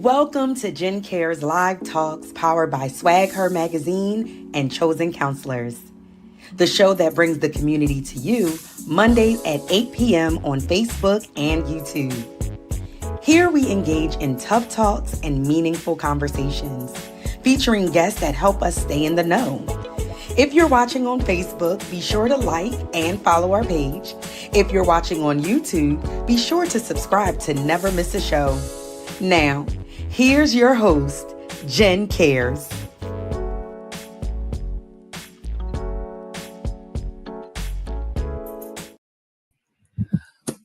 Welcome to Jen Cares Live Talks powered by Swag Her Magazine and Chozen Counselors, the show that brings the community to you Mondays at 8 p.m. on Facebook and YouTube. Here we engage in tough talks and meaningful conversations, featuring guests that help us stay in the know. If you're watching on Facebook, be sure to like and follow our page. If you're watching on YouTube, be sure to subscribe to never miss a show. Now, here's your host, Jen Cares.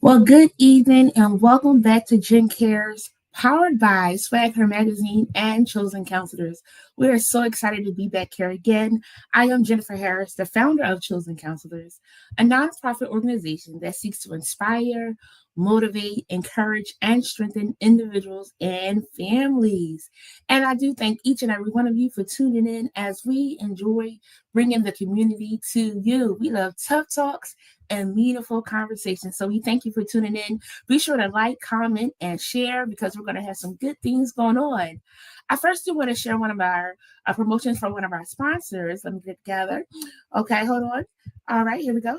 Well, good evening and welcome back to Jen Cares, powered by Swag Her Magazine and Chozen Counselors. We are so excited to be back here again. I am Jennifer Harris, the founder of Chozen Counselors, a nonprofit organization that seeks to inspire, motivate, encourage, and strengthen individuals and families. And I do thank each and every one of you for tuning in as we enjoy bringing the community to you. We love tough talks and meaningful conversations. So we thank you for tuning in. Be sure to like, comment, and share because we're going to have some good things going on. I first do want to share one of our promotions from one of our sponsors. Let me get together. Okay, hold on. All right, here we go.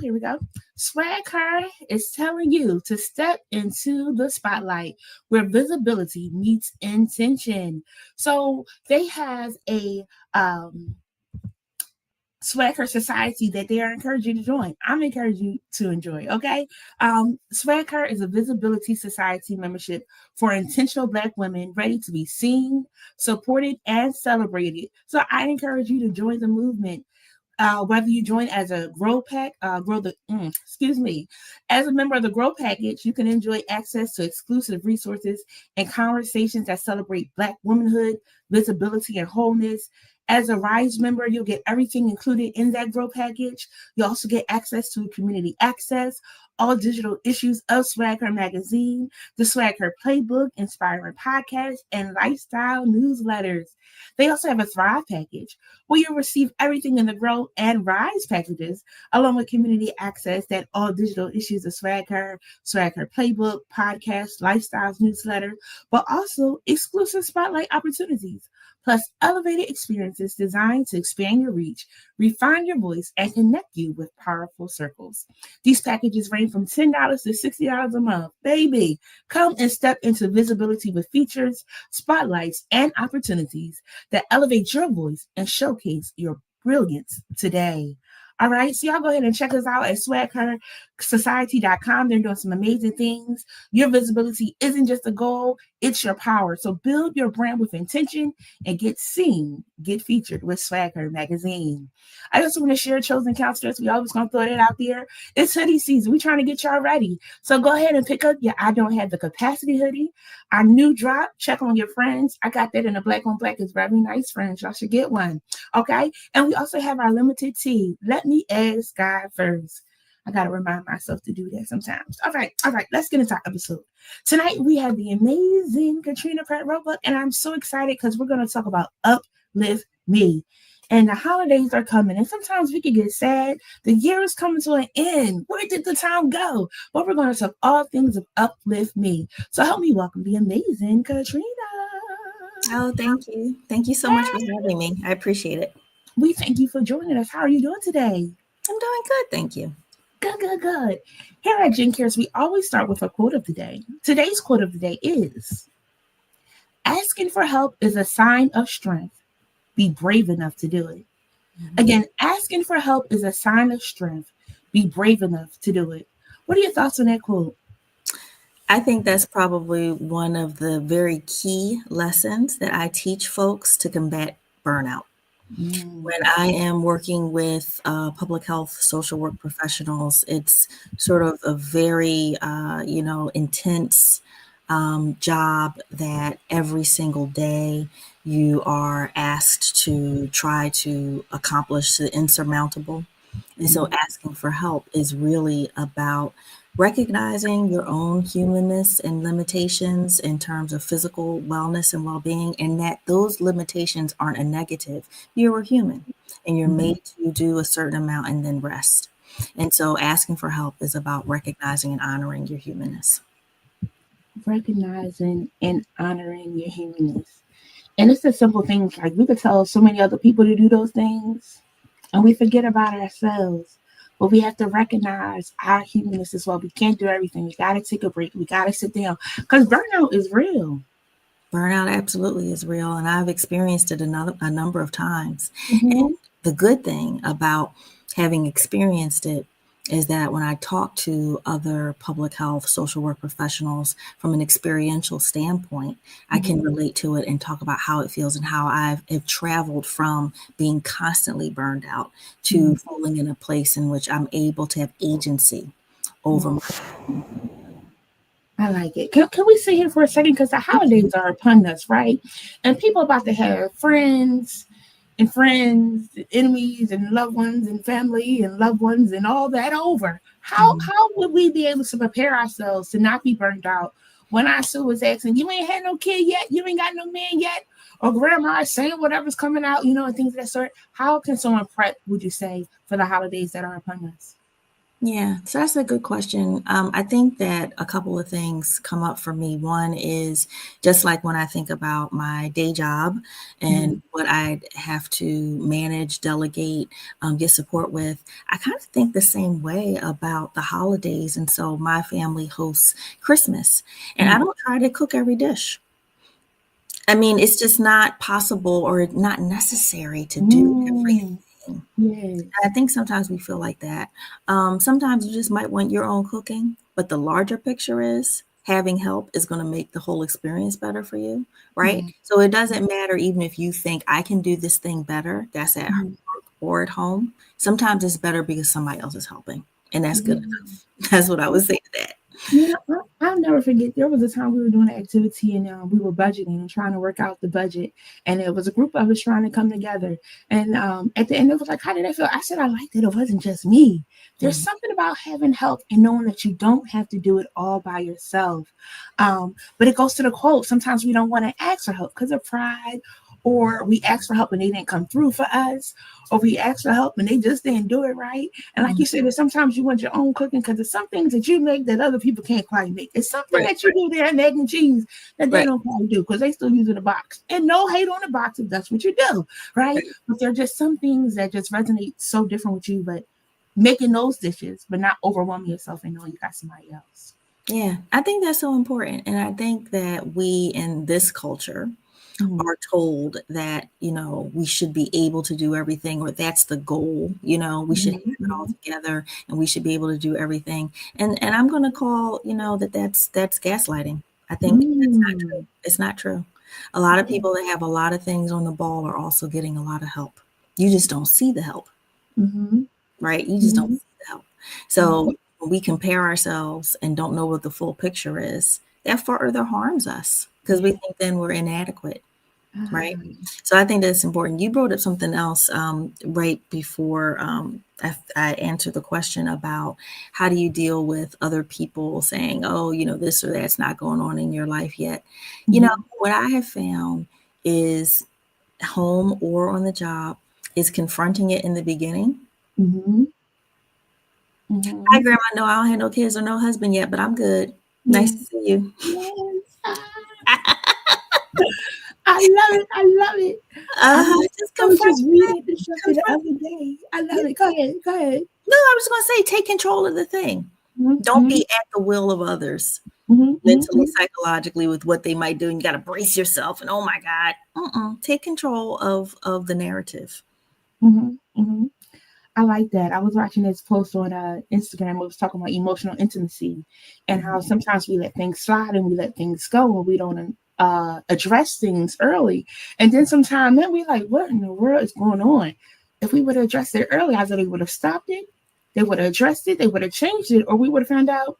Swag Her is telling you to step into the spotlight where visibility meets intention. So they have a Swag Her Society that they are encouraging you to join. I'm encouraging you to enjoy, okay? Swag Her is a visibility society membership for intentional Black women ready to be seen, supported, and celebrated. So I encourage you to join the movement. Whether you join as a as a member of the Grow Package, you can enjoy access to exclusive resources and conversations that celebrate Black womanhood, visibility, and wholeness. As a Rise member, you'll get everything included in that Grow Package. You also get access to community access, all digital issues of Swag Her Magazine, the Swag Her Playbook, inspiring podcasts, and lifestyle newsletters. They also have a Thrive package where you'll receive everything in the Grow and Rise packages, along with community access that all digital issues of Swag Her Playbook, podcast, lifestyles newsletter, but also exclusive spotlight opportunities, plus elevated experiences designed to expand your reach, refine your voice, and connect you with powerful circles. These packages range from $10 to $60 a month. Baby, come and step into visibility with features, spotlights, and opportunities that elevate your voice and showcase your brilliance today. All right, so y'all go ahead and check us out at swaghersociety.com. They're doing some amazing things. Your visibility isn't just a goal, it's your power. So build your brand with intention and get seen, get featured with Swag Her Magazine. I also want to share Chozen Counselors. We always going to throw that out there. It's hoodie season. We're trying to get y'all ready. So go ahead and pick up your I Don't Have the Capacity hoodie. Our new drop, check on your friends. I got that in a black on black. It's very nice, friends. Y'all should get one. Okay? And we also have our limited tee. Let me ask God first. I got to remind myself to do that sometimes. All right. Let's get into our episode. Tonight, we have the amazing Katrina Pratt Roebuck, and I'm so excited because we're going to talk about Uplifme. And the holidays are coming, and sometimes we can get sad. The year is coming to an end. Where did the time go? But we're going to talk all things of Uplifme. So help me welcome the amazing Katrina. Oh, thank you. Thank you so much for having me. I appreciate it. We thank you for joining us. How are you doing today? I'm doing good, thank you. Good. Here at Jen Cares, we always start with a quote of the day. Today's quote of the day is, asking for help is a sign of strength. Be brave enough to do it. Mm-hmm. Again, asking for help is a sign of strength. Be brave enough to do it. What are your thoughts on that quote? I think that's probably one of the very key lessons that I teach folks to combat burnout. When I am working with public health social work professionals, it's sort of a very, intense job that every single day you are asked to try to accomplish the insurmountable. And so asking for help is really about recognizing your own humanness and limitations in terms of physical wellness and well-being, and that those limitations aren't a negative. You're a human and you're made to do a certain amount and then rest. And so asking for help is about recognizing and honoring your humanness. recognizing and honoring your humanness. And it's the simple things like we could tell so many other people to do those things and we forget about ourselves. But we have to recognize our humanness as well. We can't do everything. We got to take a break. We got to sit down because burnout is real. Burnout absolutely is real, and I've experienced it a number of times. Mm-hmm. And the good thing about having experienced it is that when I talk to other public health, social work professionals from an experiential standpoint, I can Mm-hmm. relate to it and talk about how it feels and how have traveled from being constantly burned out to feeling in a place in which I'm able to have agency over my. I like it. Can we sit here for a second? Because the holidays are upon us, right? And people about to have friends, enemies, and loved ones, and family, and loved ones, and all that over. How would we be able to prepare ourselves to not be burned out when our Sue was asking, "You ain't had no kid yet, you ain't got no man yet," or grandma is saying whatever's coming out, and things of that sort. How can someone prep? Would you say for the holidays that are upon us? Yeah, so that's a good question. I think that a couple of things come up for me. One is just like when I think about my day job Mm-hmm. and what I have to manage, delegate, get support with, I kind of think the same way about the holidays. And so my family hosts Christmas, and I don't try to cook every dish. I mean, it's just not possible or not necessary to do Mm, everything. I yes. think sometimes we feel like that. Sometimes you just might want your own cooking, but the larger picture is having help is going to make the whole experience better for you, right? Mhm, So it doesn't matter even if you think I can do this thing better, that's at mhm. work or at home. Sometimes it's better because somebody else is helping, and that's good Yeah. enough. That's what I would say to that. I'll never forget. There was a time we were doing an activity and we were budgeting and trying to work out the budget. And it was a group of us trying to come together. And at the end, it was like, "How did I feel?" I said, "I liked it. It wasn't just me. There's Mhm. something about having help and knowing that you don't have to do it all by yourself." But it goes to the quote. Sometimes we don't want to ask for help because of pride, or we ask for help and they didn't come through for us, or we ask for help and they just didn't do it right. And like you said, there's sometimes you want your own cooking because there's some things that you make that other people can't quite make. It's something Right, that you do there in egg and cheese that they right, don't quite do because they still use the box. And no hate on the box if that's what you do, right? right. But there are just some things that just resonate so different with you. But making those dishes, but not overwhelming yourself and knowing you got somebody else. Yeah, I think that's so important. And I think that we in this culture Mhm. are told that, we should be able to do everything, or that's the goal, we should have Mhm. it all Mhm. together and we should be able to do everything. And I'm going to call, that's gaslighting. I think that's not true. Mm. It's not true. A lot of people that have a lot of things on the ball are also getting a lot of help. You just don't see the help, Mhm. right? You just don't Mhm. see the help. So Mhm. when we compare ourselves and don't know what the full picture is, that further harms us because we Yeah. think then we're inadequate. Right. Ah. So I think that's important. You brought up something else right before I answered the question about how do you deal with other people saying, oh, this or that's not going on in your life yet. Mhm. What I have found is home or on the job is confronting it in the beginning. Mhm. Hi, Mhm. Grandma. No, I don't have no kids or no husband yet, but I'm good. Nice Yeah. to see you. Yes. I love it. I love it. Just I was confront just that. reading the something the Confront. other day. I love it. Go ahead. Go ahead. No, I was going to say, take control of the thing. Don't Mm-hmm. be at the will of others mentally, Mm-hmm. psychologically with what they might do. And you got to brace yourself. And oh my God, take control of the narrative. Mm-hmm. Mm-hmm. I like that. I was watching this post on Instagram. It was talking about emotional intimacy and Mhm. how sometimes we let things slide and we let things go and we don't address things early. And then sometimes then we like, what in the world is going on? If we would have addressed it early, either they would have stopped it, they would have addressed it, they would have changed it, or we would have found out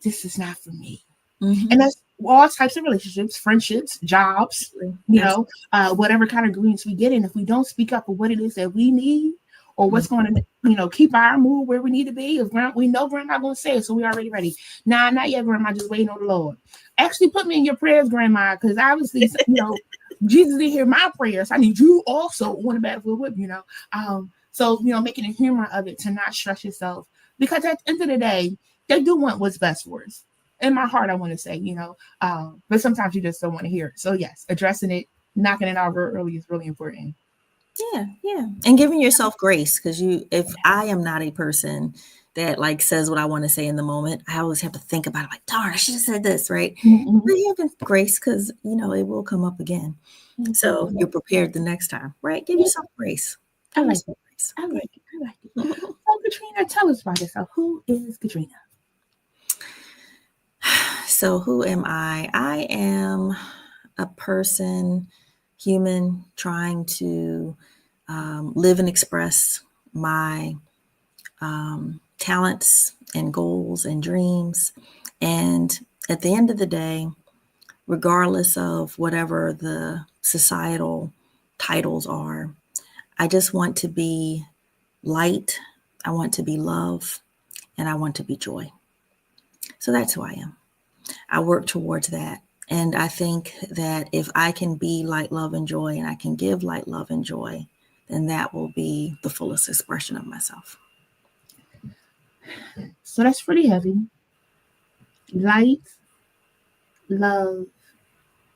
this is not for me. And Mhm. that's all types of relationships, friendships, jobs, Absolutely. Absolutely. whatever kind of agreements we get in. If we don't speak up for what it is that we need or Mhm. what's going to, keep our mood where we need to be, if we know grandma going to say it, so we already ready. Nah, not yet, grandma, just waiting on the Lord. Actually put me in your prayers, grandma, because obviously, Jesus didn't hear my prayers. I need you also on the battlefield with me, So, making a humor of it to not stress yourself because at the end of the day, they do want what's best for us. in my heart, I want to say, but sometimes you just don't want to hear it. So yes, addressing it, knocking it out real early is really important. Yeah. And giving yourself grace, because if I am not a person that like says what I want to say in the moment, I always have to think about it, like, darn, I should have said this, right? Mm-hmm. But having grace, because it will come up again. Mm-hmm. So you're prepared the next time, right? Give yourself grace. I like it. I like it. So Katrina, tell us about yourself. Who is Katrina? So who am I? I am a person, human, trying to live and express my talents and goals and dreams. And at the end of the day, regardless of whatever the societal titles are, I just want to be light, I want to be love, and I want to be joy. So that's who I am. I work towards that. And I think that if I can be light, love, and joy, and I can give light, love, and joy, then that will be the fullest expression of myself. So that's pretty heavy. Light, love,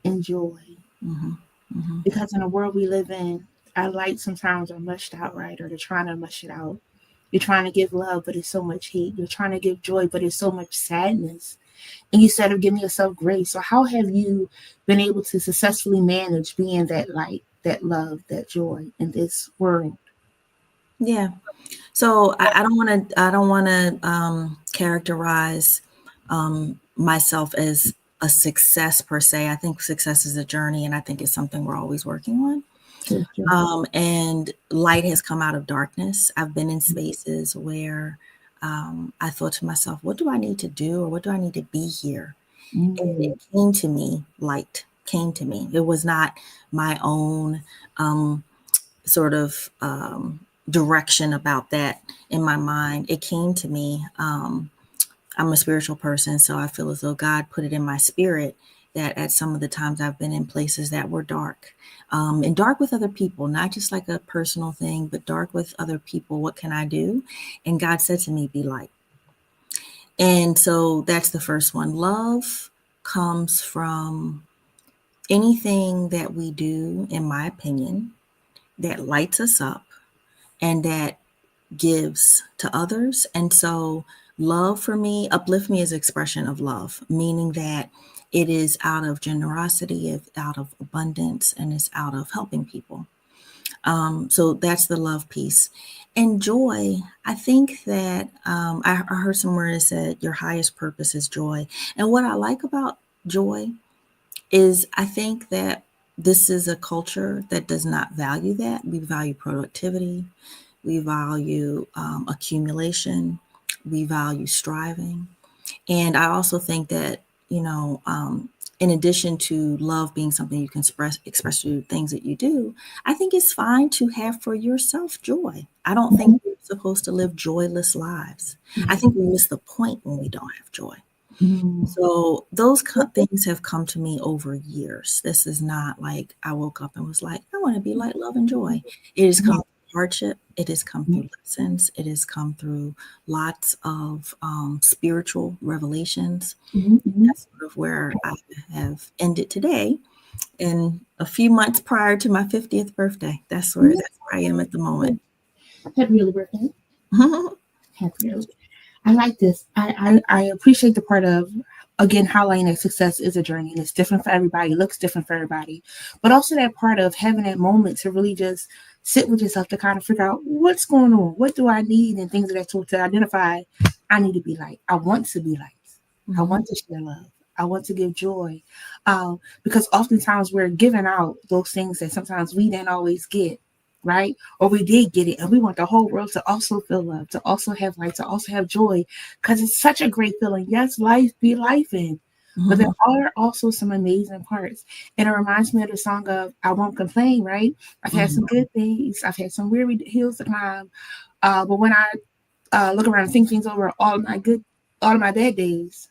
and joy. Mm-hmm. Mm-hmm. Because in the world we live in, our light sometimes are mushed out, right? Or they're trying to mush it out. You're trying to give love, but it's so much hate. You're trying to give joy, but it's so much sadness. And you said of giving yourself grace. So how have you been able to successfully manage being that light, that love, that joy in this world? Yeah. So I don't want to characterize myself as a success per se. I think success is a journey, and I think it's something we're always working on. And light has come out of darkness. I've been in spaces where I thought to myself, what do I need to do, or what do I need to be here? And it came to me, light came to me. It was not my own sort of direction about that in my mind. It came to me. I'm a spiritual person, so I feel as though God put it in my spirit that at some of the times I've been in places that were dark, and dark with other people, not just like a personal thing, but dark with other people. What can I do? And God said to me, be light. And so that's the first one. Love comes from anything that we do, in my opinion, that lights us up and that gives to others. And so love for me, Uplifme is expression of love, meaning that it is out of generosity, it's out of abundance, and it's out of helping people. So that's the love piece. And joy, I think that I heard somewhere it said your highest purpose is joy. And what I like about joy is I think that this is a culture that does not value that. We value productivity. We value accumulation. We value striving. And I also think that, in addition to love being something you can express through things that you do, I think it's fine to have for yourself joy. I don't think we're supposed to live joyless lives. I think we miss the point when we don't have joy. So those things have come to me over years. This is not like I woke up and was like, I want to be like love and joy. It has come through hardship. It has come through lessons. It has come through lots of spiritual revelations. That's sort of where I have ended today. And a few months prior to my 50th birthday, that's where I am at the moment. Happy early birthday. Happy early. I like this. I appreciate the part of, again, highlighting that success is a journey and it's different for everybody. It looks different for everybody. But also that part of having that moment to really just sit with yourself to kind of figure out what's going on. What do I need? And things of that sort to identify, I need to be light. I want to be light. I want to share love. I want to give joy. Because oftentimes we're giving out those things that sometimes we didn't always get. Right? Or we did get it, and we want the whole world to also feel love, to also have light, to also have joy, because it's such a great feeling. Yes, life be life in, but there are also some amazing parts. And it reminds me of the song of I Won't Complain, right? I've had some good days, I've had some weary hills to climb. But when I look around and think things over, all of my bad days,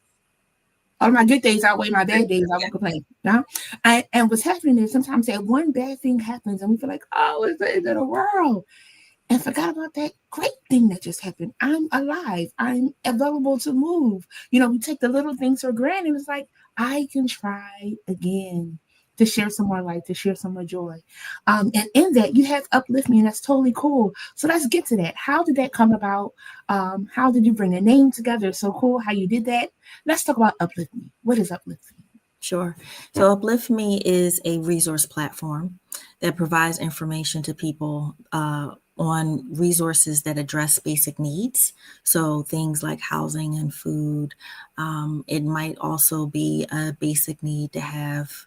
all my good days outweigh my bad days. I won't complain. Yeah? And what's happening is sometimes that one bad thing happens and we feel like, oh, it's the end of the world. and forgot about that great thing that just happened. I'm alive. I'm available to move. We take the little things for granted. It's like, I can try again to share some more light, to share some more joy. And in that, you have Uplifme, and that's totally cool. So let's get to that. How did that come about? How did you bring the name together? It's so cool how you did that. Let's talk about Uplifme. What is Uplifme? Sure. So Uplifme is a resource platform that provides information to people on resources that address basic needs. So things like housing and food. It might also be a basic need to have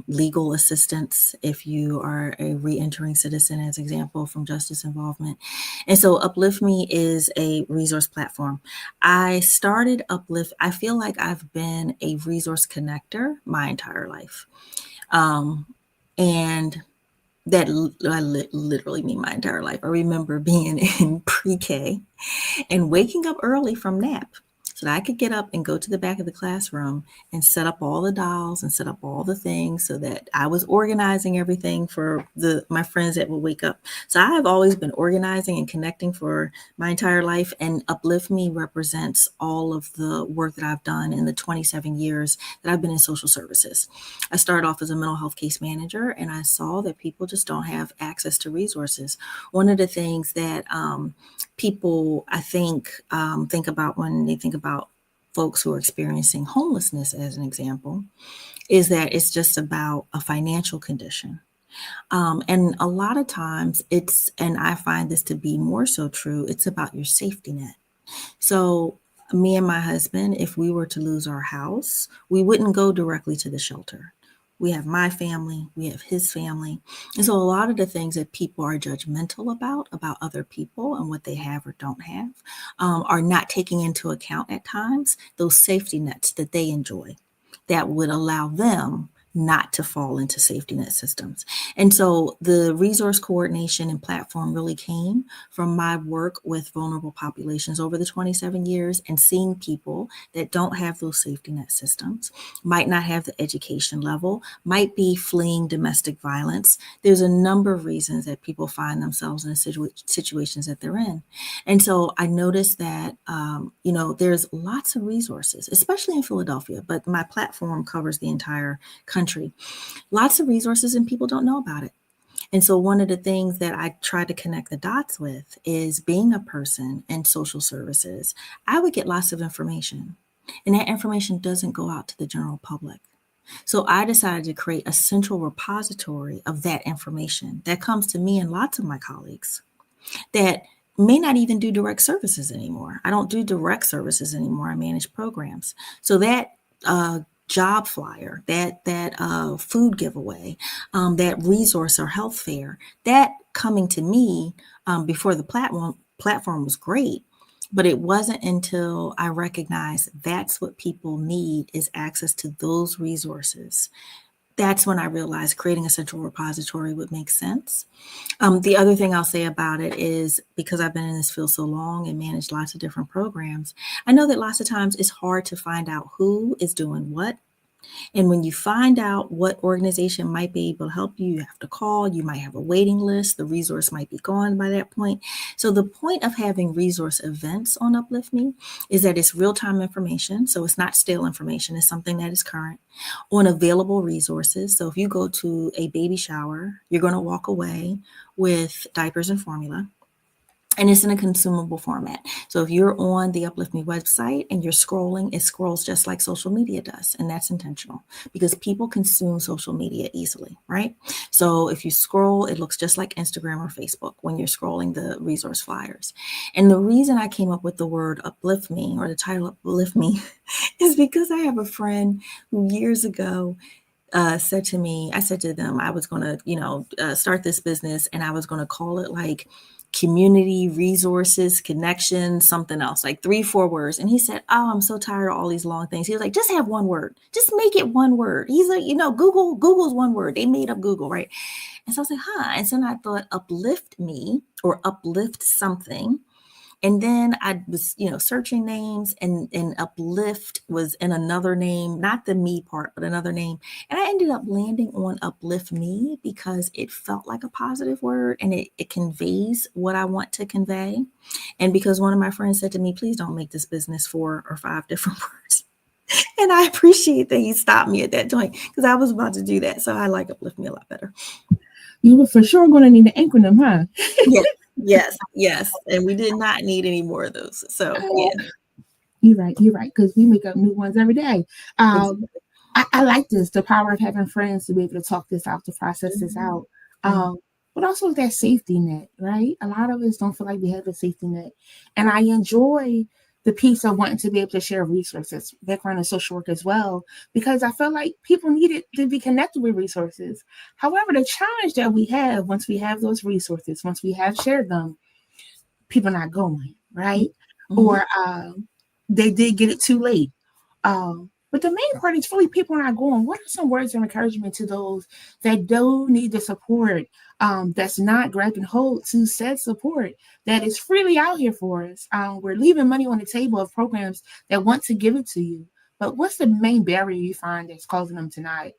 legal assistance if you are a re-entering citizen, as example, from justice involvement. And so Uplifme is a resource platform. I started Uplift. I feel like I've been a resource connector my entire life. And that I literally mean my entire life. I remember being in pre-K and waking up early from nap so that I could get up and go to the back of the classroom and set up all the dials and set up all the things so that I was organizing everything for my friends that would wake up. So I have always been organizing and connecting for my entire life, and Uplifme represents all of the work that I've done in the 27 years that I've been in social services. I started off as a mental health case manager, and I saw that people just don't have access to resources. One of the things that people, I think about when they think about folks who are experiencing homelessness, as an example, is that it's just about a financial condition. And a lot of times and I find this to be more so true, it's about your safety net. So me and my husband, if we were to lose our house, we wouldn't go directly to the shelter. We have my family, we have his family. And so a lot of the things that people are judgmental about other people and what they have or don't have, are not taking into account at times those safety nets that they enjoy that would allow them not to fall into safety net systems. And so the resource coordination and platform really came from my work with vulnerable populations over the 27 years and seeing people that don't have those safety net systems, might not have the education level, might be fleeing domestic violence. There's a number of reasons that people find themselves in the situations that they're in. And so I noticed that, there's lots of resources, especially in Philadelphia, but my platform covers the entire country. Lots of resources, and people don't know about it. And so one of the things that I try to connect the dots with is being a person in social services. I would get lots of information, and that information doesn't go out to the general public. So I decided to create a central repository of that information that comes to me and lots of my colleagues that may not even do direct services anymore. I don't do direct services anymore. I manage programs. So that job flyer, that food giveaway, that resource or health fair, that coming to me before the platform was great. But it wasn't until I recognized that's what people need, is access to those resources. That's when I realized creating a central repository would make sense. The other thing I'll say about it is, because I've been in this field so long and managed lots of different programs, I know that lots of times it's hard to find out who is doing what. And when you find out what organization might be able to help you, you have to call, you might have a waiting list, the resource might be gone by that point. So the point of having resource events on Uplifme is that it's real-time information. So it's not stale information, it's something that is current on available resources. So if you go to a baby shower, you're going to walk away with diapers and formula. And it's in a consumable format. So if you're on the Uplifme website and you're scrolling, it scrolls just like social media does. And that's intentional because people consume social media easily, right? So if you scroll, it looks just like Instagram or Facebook when you're scrolling the resource flyers. And the reason I came up with the word Uplifme, or the title Uplifme, is because I have a friend who years ago said to me, I said to them, I was going to, start this business, and I was going to call it like community resources, connections, something else, like 3-4 words. And he said, oh, I'm so tired of all these long things. He was like, just have one word, just make it one word. He's like, Google's one word. They made up Google, right? And so I was like, And so then I thought uplift me, or uplift something. And then I was, searching names, and Uplift was in another name, not the me part, but another name. And I ended up landing on Uplifme because it felt like a positive word, and it conveys what I want to convey. And because one of my friends said to me, please don't make this business 4 or 5 different words. And I appreciate that he stopped me at that joint, because I was about to do that. So I like Uplifme a lot better. You were for sure going to need an acronym, huh? Yes. And we did not need any more of those. So yeah. You're right, because we make up new ones every day. I like this, the power of having friends to be able to talk this out, to process this out. But also that safety net, right? A lot of us don't feel like we have a safety net. And I enjoy the piece of wanting to be able to share resources, background in social work as well, because I feel like people needed to be connected with resources. However, the challenge that we have once we have those resources, once we have shared them, people not going, right? Or they did get it too late. But the main part is really people not going. What are some words of encouragement to those that do need the support, that's not grabbing hold to said support that is freely out here for us? We're leaving money on the table of programs that want to give it to you. But what's the main barrier you find that's causing them to not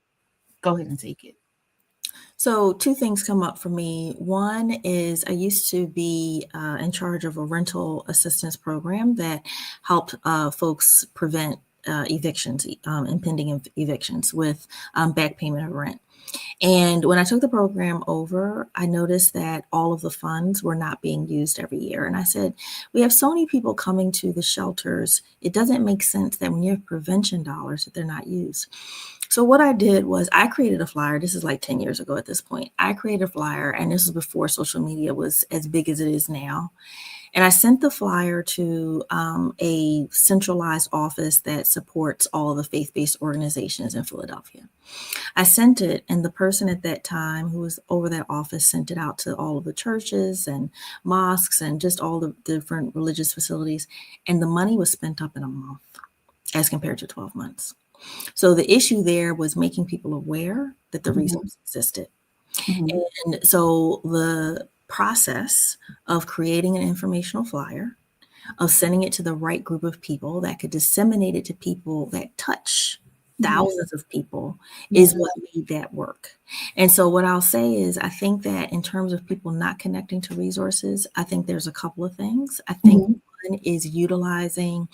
go ahead and take it? So 2 things come up for me. One is I used to be in charge of a rental assistance program that helped folks prevent evictions, impending evictions with back payment of rent. And when I took the program over, I noticed that all of the funds were not being used every year. And I said, we have so many people coming to the shelters. It doesn't make sense that when you have prevention dollars that they're not used. So what I did was I created a flyer. This is like 10 years ago at this point. I created a flyer, and this was before social media was as big as it is now. And I sent the flyer to a centralized office that supports all of the faith-based organizations in Philadelphia. I sent it, and the person at that time who was over that office sent it out to all of the churches and mosques and just all the different religious facilities. And the money was spent up in a month as compared to 12 months. So the issue there was making people aware that the resource existed. And so the process of creating an informational flyer, of sending it to the right group of people that could disseminate it to people that touch thousands of people is what made that work. And so what I'll say is, I think that in terms of people not connecting to resources, I think there's a couple of things. I think one is utilizing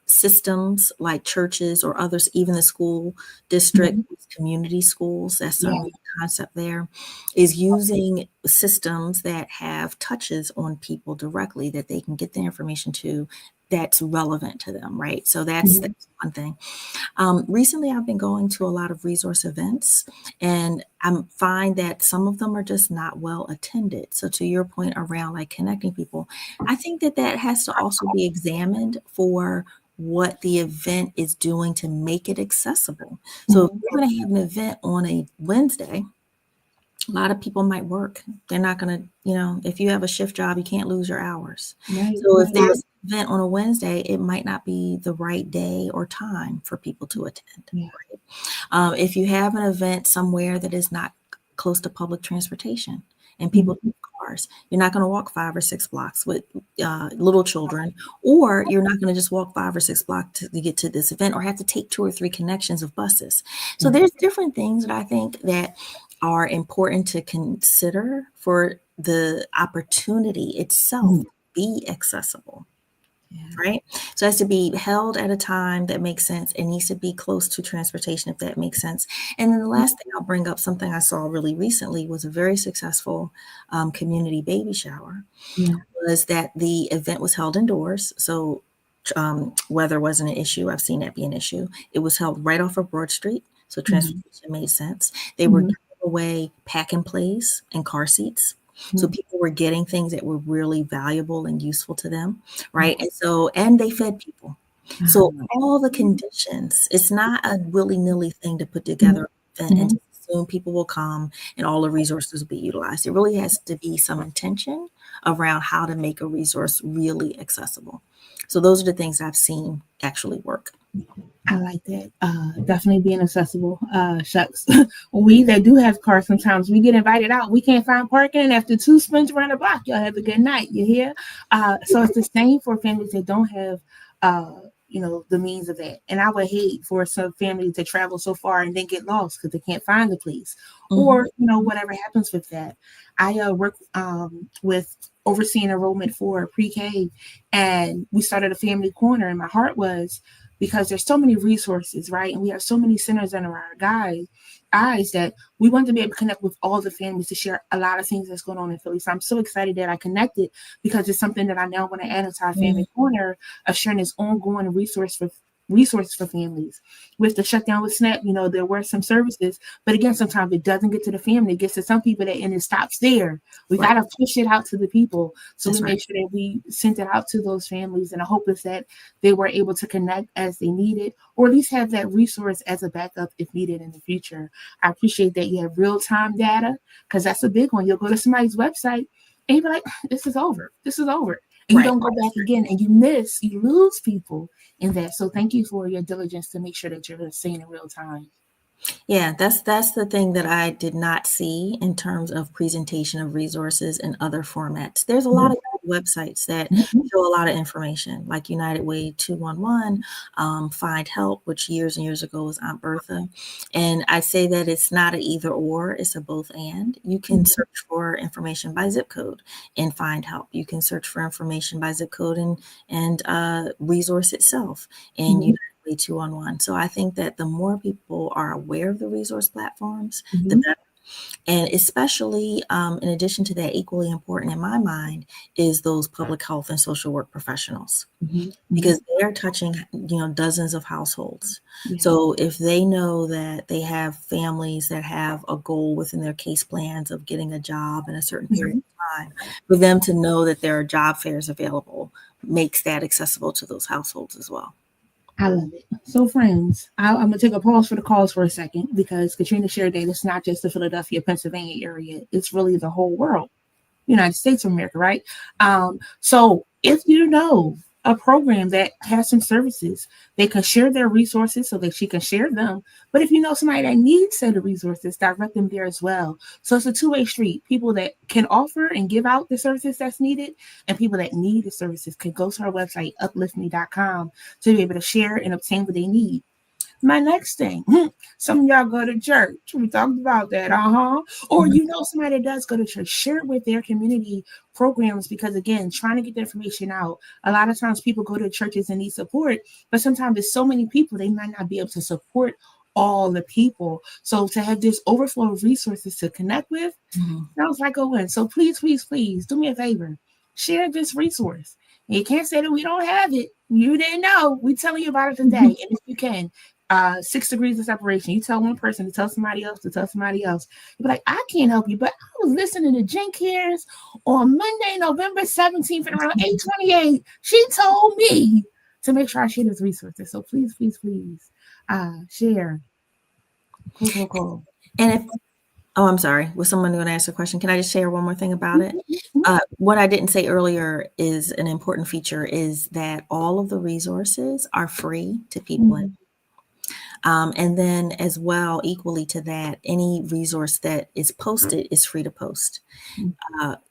systems like churches or others, even the school district, community schools, that's certainly a concept there, is using systems that have touches on people directly that they can get the information to that's relevant to them, right? So that's one thing. Recently, I've been going to a lot of resource events, and I find that some of them are just not well attended. So to your point around like connecting people, I think that that has to also be examined for what the event is doing to make it accessible. So if you're going to have an event on a Wednesday, a lot of people might work. They're not going to, if you have a shift job, you can't lose your hours. So if there's an event on a Wednesday, it might not be the right day or time for people to attend. Right? If you have an event somewhere that is not close to public transportation and people take cars, you're not going to walk 5 or 6 blocks with little children, or you're not going to just walk 5 or 6 blocks to get to this event, or have to take 2 or 3 connections of buses. So there's different things that I think that are important to consider for the opportunity itself be accessible, right? So it has to be held at a time that makes sense. It needs to be close to transportation, if that makes sense. And then the last thing I'll bring up, something I saw really recently, was a very successful community baby shower, was that the event was held indoors. So weather wasn't an issue. I've seen that be an issue. It was held right off of Broad Street, so transportation made sense. They were giving away pack and plays and car seats. So people were getting things that were really valuable and useful to them, right? And they fed people. So all the conditions, it's not a willy-nilly thing to put together an event and to assume people will come and all the resources will be utilized. It really has to be some intention around how to make a resource really accessible. So those are the things I've seen actually work. I like that. Definitely being accessible. Shucks. We that do have cars, sometimes we get invited out. We can't find parking. And after 2 spins around the block, y'all have a good night. You hear? So it's the same for families that don't have, the means of that. And I would hate for some families to travel so far and then get lost because they can't find the place, or whatever happens with that. I work with overseeing enrollment for pre-K, and we started a family corner. And my heart was, because there's so many resources, right? And we have so many centers under our eyes that we want to be able to connect with all the families to share a lot of things that's going on in Philly. So I'm so excited that I connected, because it's something that I now want to add into our family corner of sharing this ongoing resource for families. With the shutdown with SNAP, there were some services, but again, sometimes it doesn't get to the family. It gets to some people and it stops there. We got to push it out to the people. So we make sure that we sent it out to those families, and the hope is that they were able to connect as they needed, or at least have that resource as a backup if needed in the future. I appreciate that you have real-time data, because that's a big one. You'll go to somebody's website and you'll be like, this is over. And you don't go back again, and you lose people in that. So thank you for your diligence to make sure that you're seeing in real time. Yeah, that's the thing that I did not see in terms of presentation of resources in other formats. There's a lot of websites that show a lot of information, like United Way 211, Find Help, which years and years ago was Aunt Bertha. And I say that it's not an either or, it's a both and. You can search for information by zip code and Find Help. You can search for information by zip code and resource itself. And you 211. So I think that the more people are aware of the resource platforms, the better. And especially, in addition to that, equally important in my mind is those public health and social work professionals, because they're touching, dozens of households. So if they know that they have families that have a goal within their case plans of getting a job in a certain period of time, for them to know that there are job fairs available makes that accessible to those households as well. I love it. So, friends, I'm going to take a pause for the calls for a second, because Katrina shared that it's not just the Philadelphia, Pennsylvania area. It's really the whole world, United States of America, right? So if you know a program that has some services, they can share their resources so that she can share them. But if you know somebody that needs set of resources, direct them there as well. So it's a two-way street. People that can offer and give out the services that's needed, and people that need the services can go to our website, upliftme.com, to be able to share and obtain what they need. My next thing, some of y'all go to church. We talked about that, or somebody that does go to church, share it with their community programs, because again, trying to get the information out. A lot of times people go to churches and need support, but sometimes there's so many people, they might not be able to support all the people. So to have this overflow of resources to connect with, sounds like a win. So please, please, please do me a favor. Share this resource. And you can't say that we don't have it. You didn't know. We're telling you about it today. And if you can, 6 degrees of separation. You tell one person to tell somebody else to tell somebody else. You're like, I can't help you, but I was listening to Jen Cares on Monday, November 17th at around 8:28. She told me to make sure I share this resources. So please, please, please, share. Cool. And I'm sorry. Was someone going to ask a question? Can I just share one more thing about it? What I didn't say earlier is an important feature is that all of the resources are free to people. And then as well, equally to that, any resource that is posted is free to post.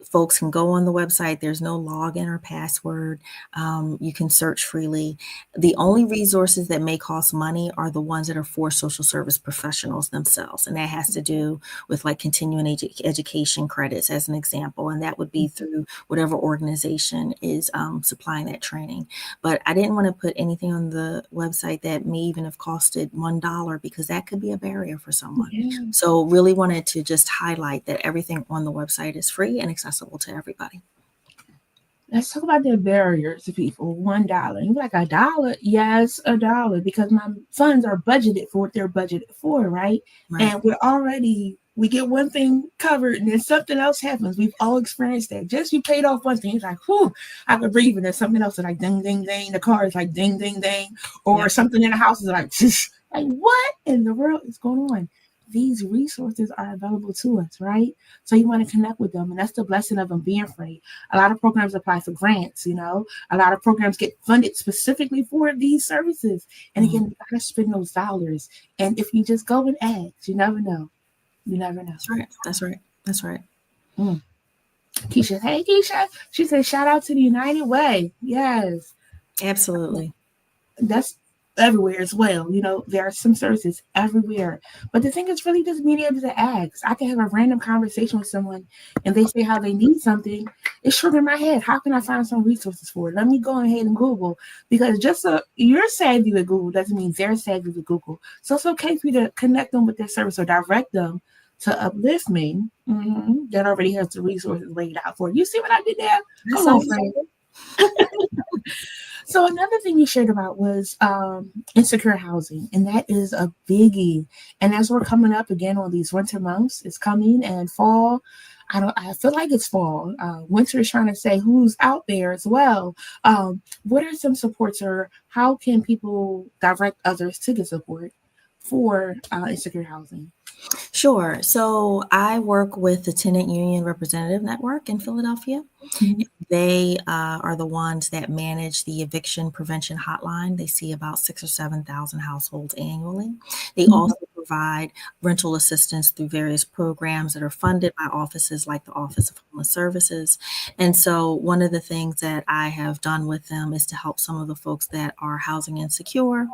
Folks can go on the website. There's no login or password. You can search freely. The only resources that may cost money are the ones that are for social service professionals themselves. And that has to do with like continuing education credits as an example. And that would be through whatever organization is supplying that training. But I didn't want to put anything on the website that may even have costed $1, because that could be a barrier for someone. So really wanted to just highlight that everything on the website is free and accessible to everybody. Let's talk about the barriers to people. $1. You're like, $1? Yes, $1, because my funds are budgeted for what they're budgeted for, right? And we get one thing covered and then something else happens. We've all experienced that. Just you paid off one thing, it's like, whew, I could breathe. And then something else is like ding, ding, ding. The car is like ding, ding, ding. Or something in the house is like, like, what in the world is going on? these resources are available to us, right? So you want to connect with them, and that's the blessing of them being free. A lot of programs apply for grants, a lot of programs get funded specifically for these services. And again, you gotta spend those dollars. And if you just go and ask, you never know. You never know. That's right. Keisha, hey Keisha. She said, shout out to the United Way. Yes. Absolutely. That's everywhere as well. There are some services everywhere. But the thing is really just being able to ask. I can have a random conversation with someone and they say how they need something. It's sugar in my head. How can I find some resources for it? Let me go ahead and Google. Because just so you're savvy with Google doesn't mean they're savvy with Google. So it's okay for you to connect them with their service or direct them to Uplifme. That already has the resources laid out for you. You see what I did there? Come on, friend. So another thing you shared about was insecure housing, and that is a biggie. And as we're coming up again on these winter months, it's coming, and fall. I feel like it's fall. Winter is trying to say who's out there as well. What are some supports, or how can people direct others to get support for insecure housing? Sure. So I work with the Tenant Union Representative Network in Philadelphia. They are the ones that manage the eviction prevention hotline. They see about 6,000 or 7,000 households annually. They also provide rental assistance through various programs that are funded by offices like the Office of Homeless Services. And so one of the things that I have done with them is to help some of the folks that are housing insecure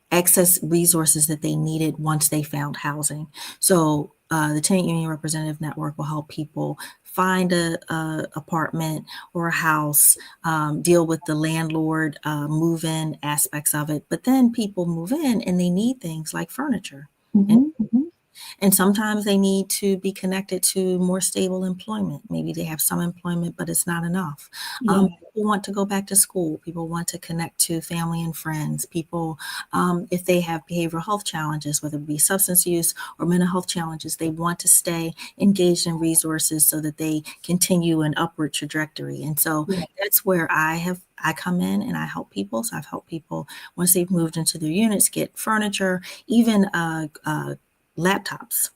access resources that they needed once they found housing. So the Tenant Union Representative Network will help people find a apartment or a house, deal with the landlord move-in aspects of it. But then people move in and they need things like furniture. And sometimes they need to be connected to more stable employment. Maybe they have some employment, but it's not enough. People want to go back to school. People want to connect to family and friends. People, if they have behavioral health challenges, whether it be substance use or mental health challenges, they want to stay engaged in resources so that they continue an upward trajectory. And so that's where I come in and I help people. So I've helped people once they've moved into their units, get furniture, even laptops.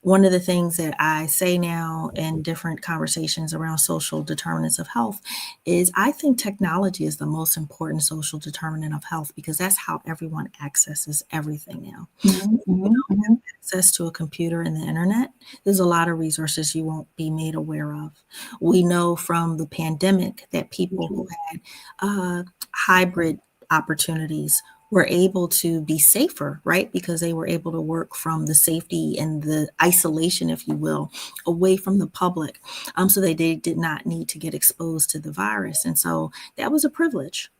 One of the things that I say now in different conversations around social determinants of health is I think technology is the most important social determinant of health because that's how everyone accesses everything now. If you don't have access to a computer and the internet, there's a lot of resources you won't be made aware of. We know from the pandemic that people who had hybrid opportunities were able to be safer, right? Because they were able to work from the safety and the isolation, if you will, away from the public. So they did not need to get exposed to the virus. And so that was a privilege.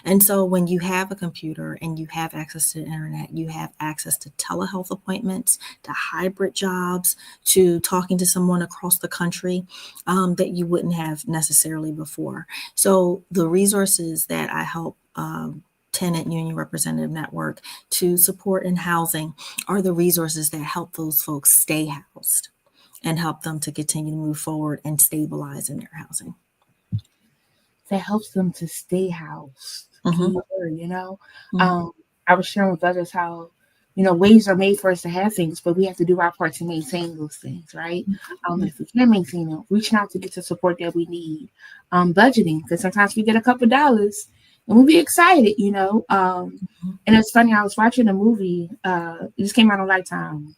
And so when you have a computer and you have access to the internet, you have access to telehealth appointments, to hybrid jobs, to talking to someone across the country that you wouldn't have necessarily before. So the resources that I help Tenant Union Representative Network to support in housing are the resources that help those folks stay housed and help them to continue to move forward and stabilize in their housing. That helps them to stay housed. I was sharing with others how, ways are made for us to have things, but we have to do our part to maintain those things, right? If we can't maintain them, reaching out to get the support that we need, budgeting, because sometimes we get a couple dollars and we'll be excited, And it's funny, I was watching a movie, it just came out on Lifetime,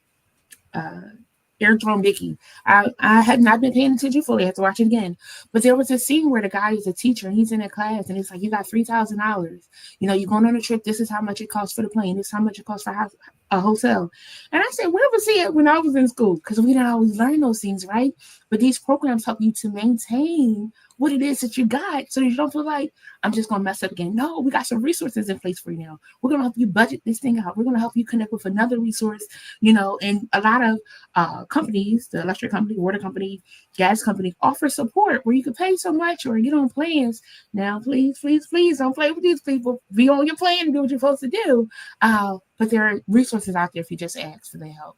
Airborne Vicky. I had not been paying attention fully. I had to watch it again. But there was a scene where the guy is a teacher and he's in a class and he's like, you got $3,000. You're going on a trip. This is how much it costs for the plane. This is how much it costs for a hotel. And I said, where was he at when I was in school? Because we didn't always learn those things, right? But these programs help you to maintain what it is that you got so you don't feel like I'm just going to mess up again. No, we got some resources in place for you now. We're going to help you budget this thing out. We're going to help you connect with another resource, and a lot of companies, the electric company, water company, gas company, offer support where you can pay so much or get on plans. Now, please don't play with these people. Be on your plan and do what you're supposed to do. But there are resources out there if you just ask for their help.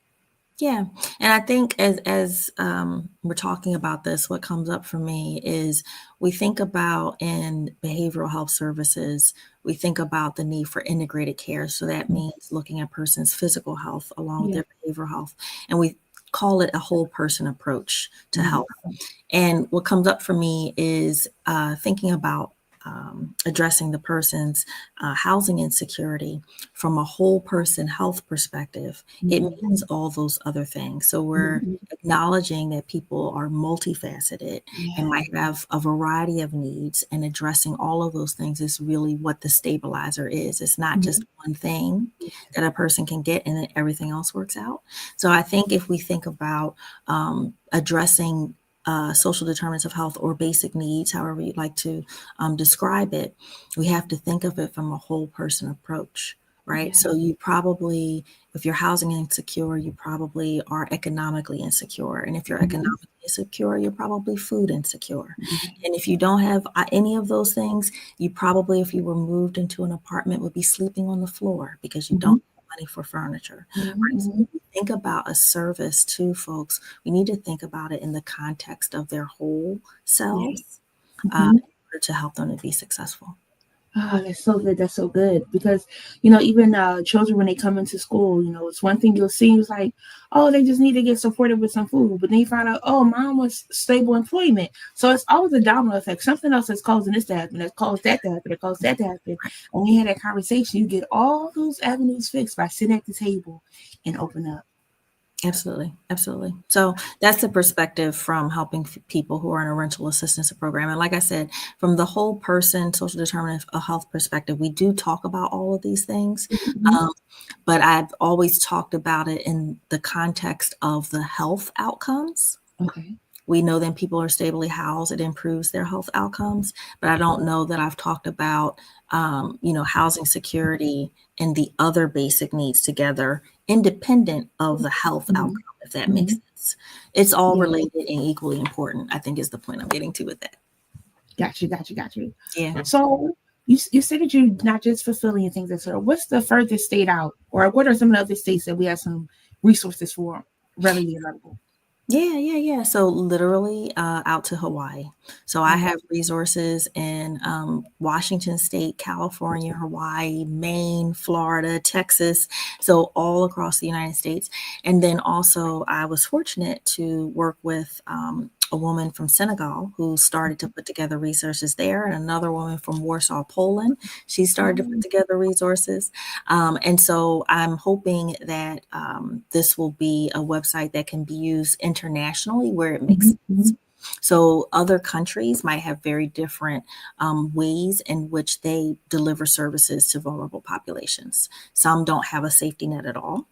Yeah, and I think as we're talking about this, what comes up for me is we think about in behavioral health services, we think about the need for integrated care. So that means looking at a person's physical health along with Yeah. their behavioral health, and we call it a whole person approach to health. Mhm. And what comes up for me is thinking about addressing the person's housing insecurity from a whole person health perspective. It Mhm. means all those other things. So we're Mhm. acknowledging that people are multifaceted and Yeah. might have a variety of needs, and addressing all of those things is really what the stabilizer is. It's not just Mhm. one thing that a person can get and then everything else works out. So I think if we think about addressing social determinants of health or basic needs, however you'd like to describe it, we have to think of it from a whole person approach, right? Yeah. So you probably, if you're housing insecure, you probably are economically insecure. And if you're Mhm. economically insecure, you're probably food insecure. Mhm. And if you don't have any of those things, you probably, if you were moved into an apartment, would be sleeping on the floor because you don't Mhm. have money for furniture. Right? So Mhm. when we think about a service to folks, we need to think about it in the context of their whole Yeah. selves Mhm. in order to help them to be successful. Oh, that's so good. That's so good. Because, even children, when they come into school, it's one thing you'll see is like, oh, they just need to get supported with some food. But then you find out, oh, mom was stable employment. So it's always a domino effect. Something else that's causing this to happen, that caused that to happen, that caused that to happen. And when you have that conversation, you get all those avenues fixed by sitting at the table and open up. Absolutely, absolutely. So that's the perspective from helping people who are in a rental assistance program. And like I said, from the whole person social determinant of health perspective, we do talk about all of these things. Mhm. Um, but I've always talked about it in the context of the health outcomes. Okay. We know that people are stably housed, it improves their health outcomes, but I don't know that I've talked about, housing security and the other basic needs together, independent of the health Mhm. outcome, if that makes Mhm. sense. It's all Yeah. related and equally important, I think is the point I'm getting to with that. Got you. Got you. Got you. Yeah. So you said that you're not just fulfilling things that sort of what's the furthest state out, or what are some of the other states that we have some resources for readily available? Yeah. So literally out to Hawaii. So I Um, have resources in Washington State, California, Hawaii, Maine, Florida, Texas. So all across the United States. And then also I was fortunate to work with a woman from Senegal who started to put together resources there, and another woman from Warsaw, Poland. She started to put together resources. And so I'm hoping that this will be a website that can be used internationally where it makes mhm, sense. mhm, So other countries might have very different ways in which they deliver services to vulnerable populations. Some don't have a safety net at all.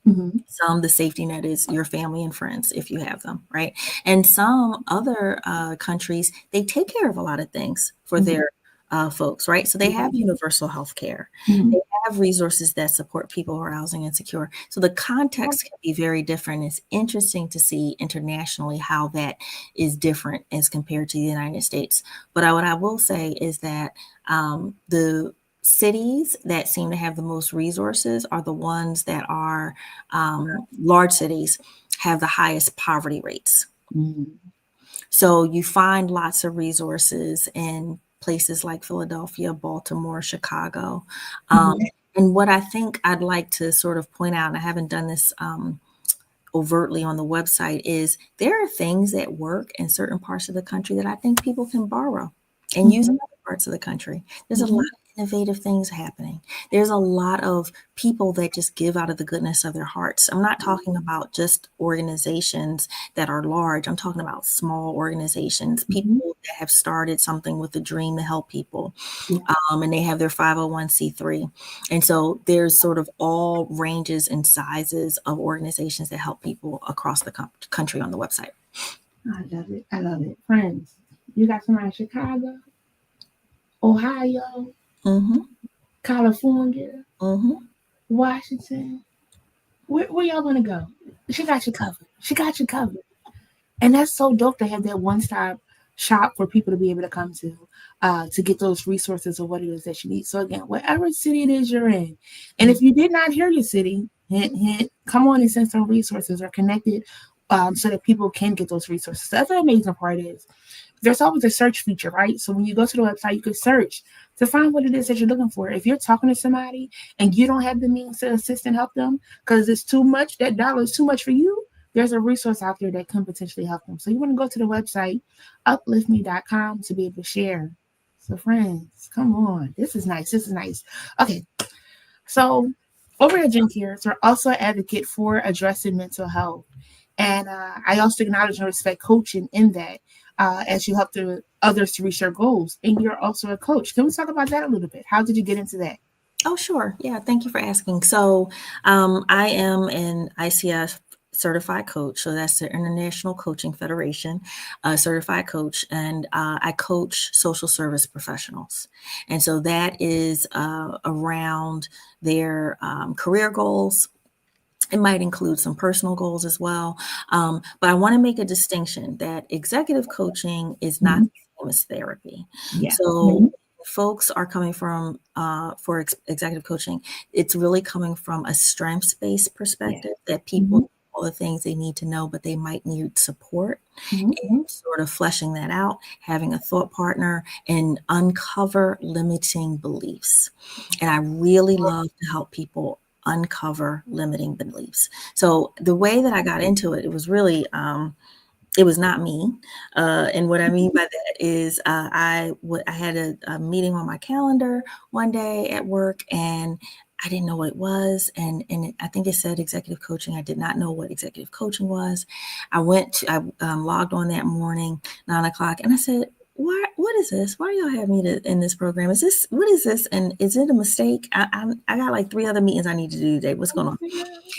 mhm, Some, the safety net is your family and friends if you have them, right? And some other countries, they take care of a lot of things for mhm, their folks, right? So they have universal health care. mhm. They have resources that support people who are housing insecure. So the context can be very different. It's interesting to see internationally how that is different as compared to the United States. But what I will say is that the cities that seem to have the most resources are the ones that are large cities have the highest poverty rates. Mhm. So you find lots of resources in places like Philadelphia, Baltimore, Chicago. Um, Mhm. and what I think I'd like to sort of point out, and I haven't done this overtly on the website, is there are things that work in certain parts of the country that I think people can borrow and use in Mhm. other parts of the country. There's a lot Mhm. of innovative things happening. There's a lot of people that just give out of the goodness of their hearts. I'm not talking about just organizations that are large. I'm talking about small organizations, Mhm. people that have started something with a dream to help people, Yeah. and they have their 501c3. And so there's sort of all ranges and sizes of organizations that help people across the country on the website. I love it. I love it. Friends, you got somebody in Chicago, Ohio, Mm-hmm. California, Mm-hmm. Washington. Where y'all want to go? She got you covered. She got you covered. And that's so dope to have that one-stop shop for people to be able to come to get those resources or what it is that you need. So again, whatever city it is you're in, and if you did not hear your city, hint, hint, come on and send some resources or connect it so that people can get those resources. That's the amazing part is there's always a search feature, right? So when you go to the website, you can search to find what it is that you're looking for. If you're talking to somebody and you don't have the means to assist and help them because it's too much, that dollar is too much for you, there's a resource out there that can potentially help them. So you want to go to the website, upliftme.com, to be able to share. So friends, come on. This is nice. This is nice. Okay. So over at Gen Cares, we're also an advocate for addressing mental health. And I also acknowledge and respect coaching in that as you help others to reach their goals. And you're also a coach. Can we talk about that a little bit? How did you get into that? Oh, sure. Yeah, thank you for asking. So I am an ICF certified coach. So that's the International Coaching Federation, certified coach. And I coach social service professionals. And so that is around their career goals. It might include some personal goals as well. But I want to make a distinction that executive coaching is not the same as therapy. Yeah. So folks are coming from, for executive coaching, it's really coming from a strengths-based perspective that people know all the things they need to know, but they might need support in sort of fleshing that out, having a thought partner, and uncover limiting beliefs. And I really love to help people uncover limiting beliefs. So the way that I got into it, it was really, it was not me. And what I mean by that is I had a meeting on my calendar one day at work, and I didn't know what it was. And I think it said executive coaching. I did not know what executive coaching was. I logged on that morning, 9:00, and I said, what is this? Why do y'all have me in this program? What is this? And is it a mistake? I got like 3 other meetings I need to do today. What's going on?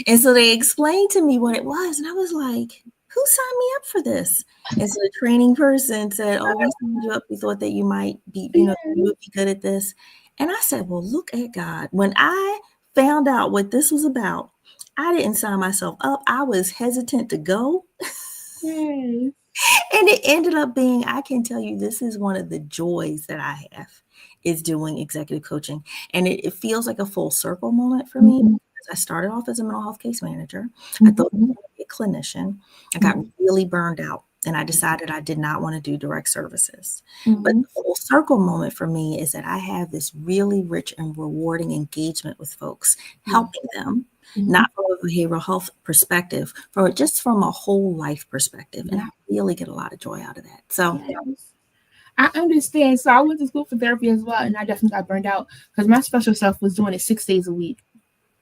And so they explained to me what it was. And I was like, who signed me up for this? And so the training person said, oh, we signed you up. We thought that you might be, you would be good at this. And I said, well, look at God. When I found out what this was about, I didn't sign myself up. I was hesitant to go. Yes. And it ended up being, I can tell you, this is one of the joys that I have is doing executive coaching. And it feels like a full circle moment for me. I started off as a mental health case manager. I thought I was going to be a clinician. I got really burned out, and I decided I did not want to do direct services. But the full circle moment for me is that I have this really rich and rewarding engagement with folks, helping them, not from a behavioral health perspective, just from a whole life perspective. And I really get a lot of joy out of that. So I understand. So I went to school for therapy as well, and I definitely got burned out because my special self was doing it 6 days a week.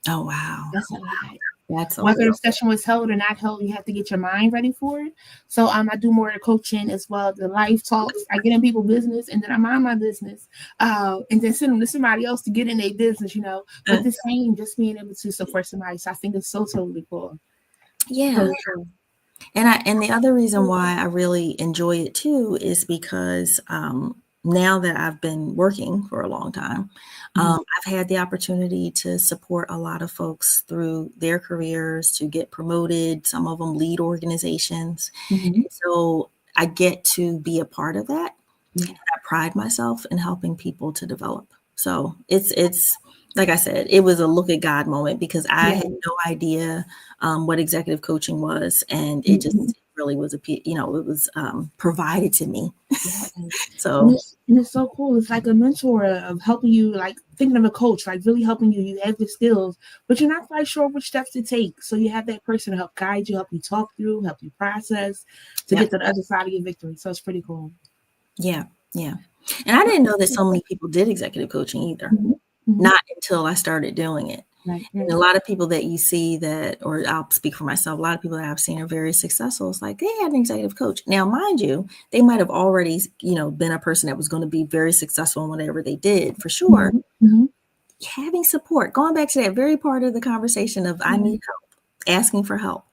Oh, wow. That's a lot. That's Whether the session was held or not held, you have to get your mind ready for it. So I do more of the coaching as well, the life talks. I get in people's business, and then I mind my business, and then send them to somebody else to get in their business, But the same, just being able to support somebody. So I think it's so totally cool. Yeah. And the other reason why I really enjoy it too is because now that I've been working for a long time, I've had the opportunity to support a lot of folks through their careers to get promoted. Some of them lead organizations. So I get to be a part of that. And I pride myself in helping people to develop. So it's like I said, it was a look at God moment because I had no idea what executive coaching was, and it just really was it was provided to me. So and it's so cool. It's like a mentor of helping you, like thinking of a coach, like really helping you. You have the skills, but you're not quite sure which steps to take. So you have that person to help guide you, help you talk through, help you process to get to the other side of your victory. So it's pretty cool. Yeah. And I didn't know that so many people did executive coaching either. Not until I started doing it. And a lot of people that you see or I'll speak for myself, a lot of people that I've seen are very successful. It's like they had an executive coach. Now, mind you, they might have already, been a person that was going to be very successful in whatever they did, for sure. Having support, going back to that very part of the conversation of I need help, asking for help.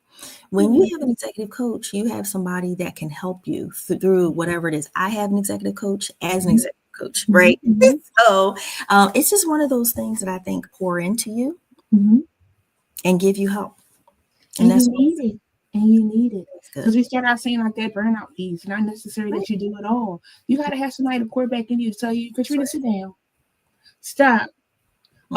When you have an executive coach, you have somebody that can help you through whatever it is. I have an executive coach as an executive coach, right? So it's just one of those things that I think pour into you and give you help. And you need it. And you need it. Good. Because we start out saying like that burnout piece, not necessarily that you do it all. You got to have somebody to pour back into you to tell you, Katrina, sit down. Stop.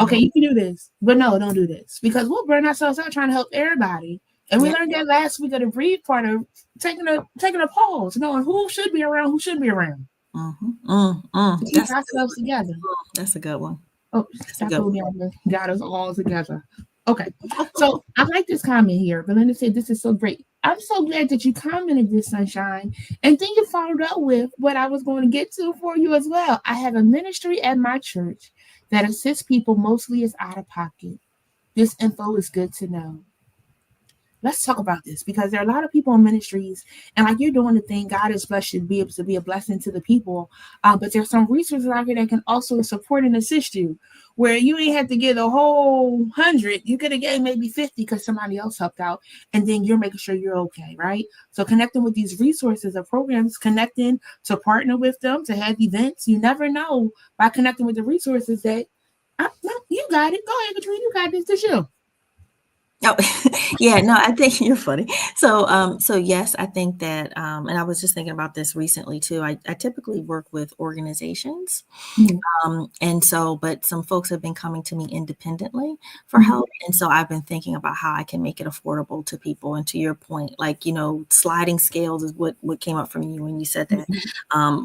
Okay, you can do this, but no, don't do this because we'll burn ourselves out trying to help everybody. And we learned that last week of the breathe part of taking a pause, knowing who should be around, who shouldn't be around. To keep ourselves together. That's a good one. Oh, Dr. Louisiana got us all together. Okay, so I like this comment here. Belinda said, this is so great. I'm so glad that you commented this, Sunshine. And then you followed up with what I was going to get to for you as well. I have a ministry at my church that assists people mostly as out of pocket. This info is good to know. Let's talk about this because there are a lot of people in ministries, and like you're doing the thing, God has blessed you to be able to be a blessing to the people. But there's some resources out here that can also support and assist you, where you ain't have to get a whole 100. You could have gave maybe 50 because somebody else helped out, and then you're making sure you're okay, right? So connecting with these resources or programs, connecting to partner with them, to have events. You never know by connecting with the resources that you got it. Go ahead, Katrina. You got this. This you. Oh, yeah, no, I think you're funny. So yes, I think that, and I was just thinking about this recently too. I typically work with organizations, but some folks have been coming to me independently for help, and so I've been thinking about how I can make it affordable to people. And to your point, like sliding scales is what came up from you when you said that.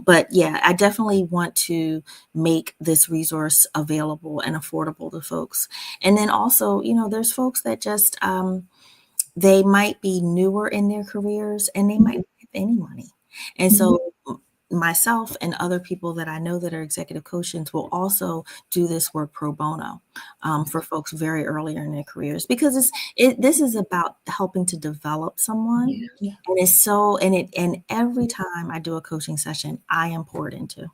But yeah, I definitely want to make this resource available and affordable to folks. And then also, there's folks that just they might be newer in their careers and they might not have any money. And so myself and other people that I know that are executive coaches will also do this work pro bono for folks very early in their careers, because this is about helping to develop someone. And every time I do a coaching session, I am poured into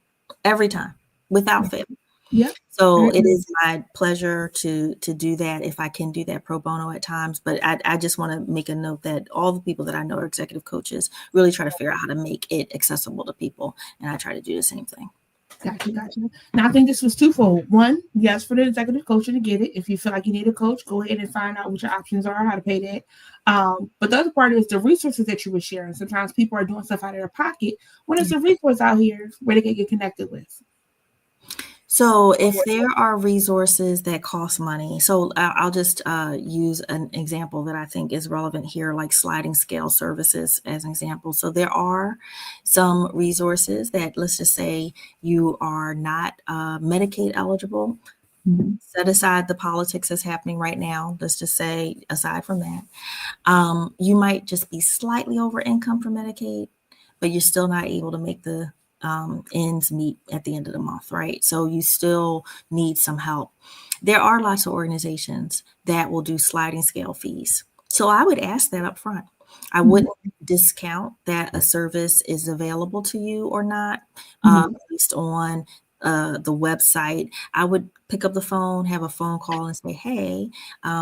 every time without fail. Yeah. So it is my pleasure to do that if I can do that pro bono at times. But I just want to make a note that all the people that I know are executive coaches really try to figure out how to make it accessible to people. And I try to do the same thing. Gotcha. Now, I think this was twofold. One, yes, for the executive coach to get it. If you feel like you need a coach, go ahead and find out what your options are, how to pay that. But the other part is the resources that you were sharing. Sometimes people are doing stuff out of their pocket. What is the resource out here where they can get connected with? So if there are resources that cost money, so I'll just use an example that I think is relevant here, like sliding scale services as an example. So there are some resources that, let's just say you are not Medicaid eligible. Set aside the politics that's happening right now. Let's just say, aside from that, you might just be slightly over income for Medicaid, but you're still not able to make the ends meet at the end of the month, right? So you still need some help. There are lots of organizations that will do sliding scale fees. So I would ask that up front. I wouldn't discount that a service is available to you or not based on the website. I would pick up the phone, have a phone call and say, hey,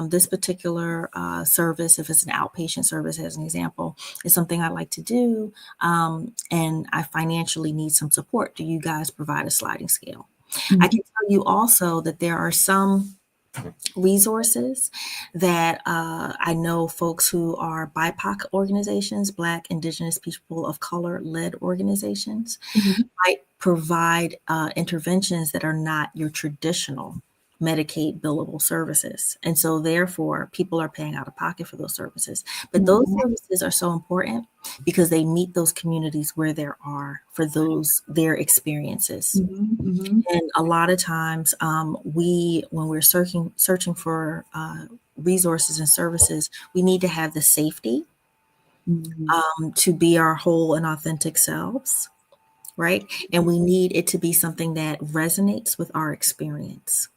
this particular service, if it's an outpatient service, as an example, is something I'd like to do. And I financially need some support. Do you guys provide a sliding scale? I can tell you also that there are some resources that I know folks who are BIPOC organizations, Black, Indigenous, people of color led organizations, might provide interventions that are not your traditional Medicaid billable services. And so therefore people are paying out of pocket for those services. But those services are so important because they meet those communities where there are for their experiences. And a lot of times when we're searching for resources and services, we need to have the safety to be our whole and authentic selves, right? And we need it to be something that resonates with our experience.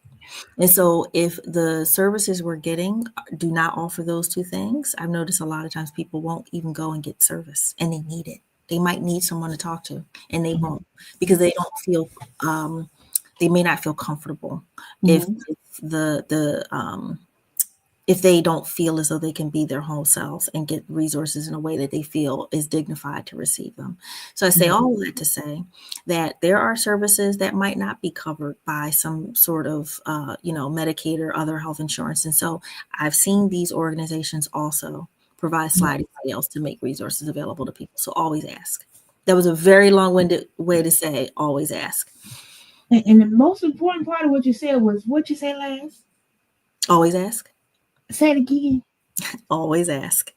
And so if the services we're getting do not offer those two things, I've noticed a lot of times people won't even go and get service, and they need it. They might need someone to talk to, and they won't, because they don't feel, they may not feel comfortable if they don't feel as though they can be their whole selves and get resources in a way that they feel is dignified to receive them. So I say all of that to say that there are services that might not be covered by some sort of, Medicaid or other health insurance. And so I've seen these organizations also provide sliding scales to make resources available to people. So always ask. That was a very long-winded way to say always ask. And the most important part of what you said was what you said last. Always ask. Say it again. Always ask.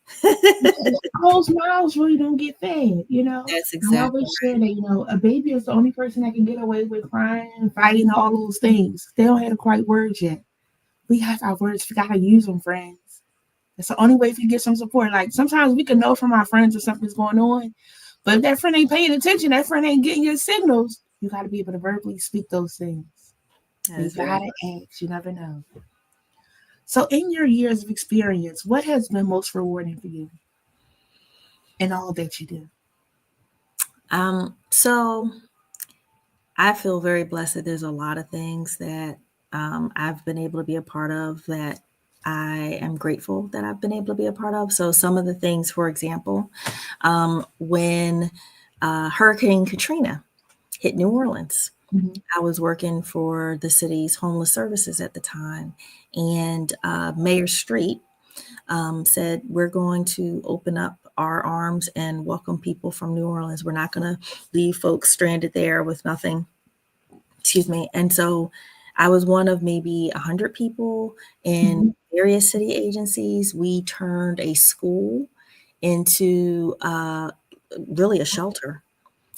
Closed mouths really don't get fed, you know. That's I exactly always share that, you know, a baby is the only person that can get away with crying, fighting, all those things. They don't have the quite words yet. We have our words. We gotta use them, friends. That's the only way if you get some support. Like sometimes we can know from our friends if something's going on, but if that friend ain't paying attention, that friend ain't getting your signals. You gotta be able to verbally speak those things. that You is very gotta ask. You never know. So, in your years of experience, what has been most rewarding for you in all that you do? So I feel very blessed that there's a lot of things that I've been able to be a part of that I am grateful that I've been able to be a part of. So some of the things, for example, when Hurricane Katrina hit New Orleans, Mhm. I was working for the city's homeless services at the time, and Mayor Street said, "We're going to open up our arms and welcome people from New Orleans. We're not going to leave folks stranded there with nothing." Excuse me. And so I was one of maybe 100 people in Mhm. various city agencies. We turned a school into really a shelter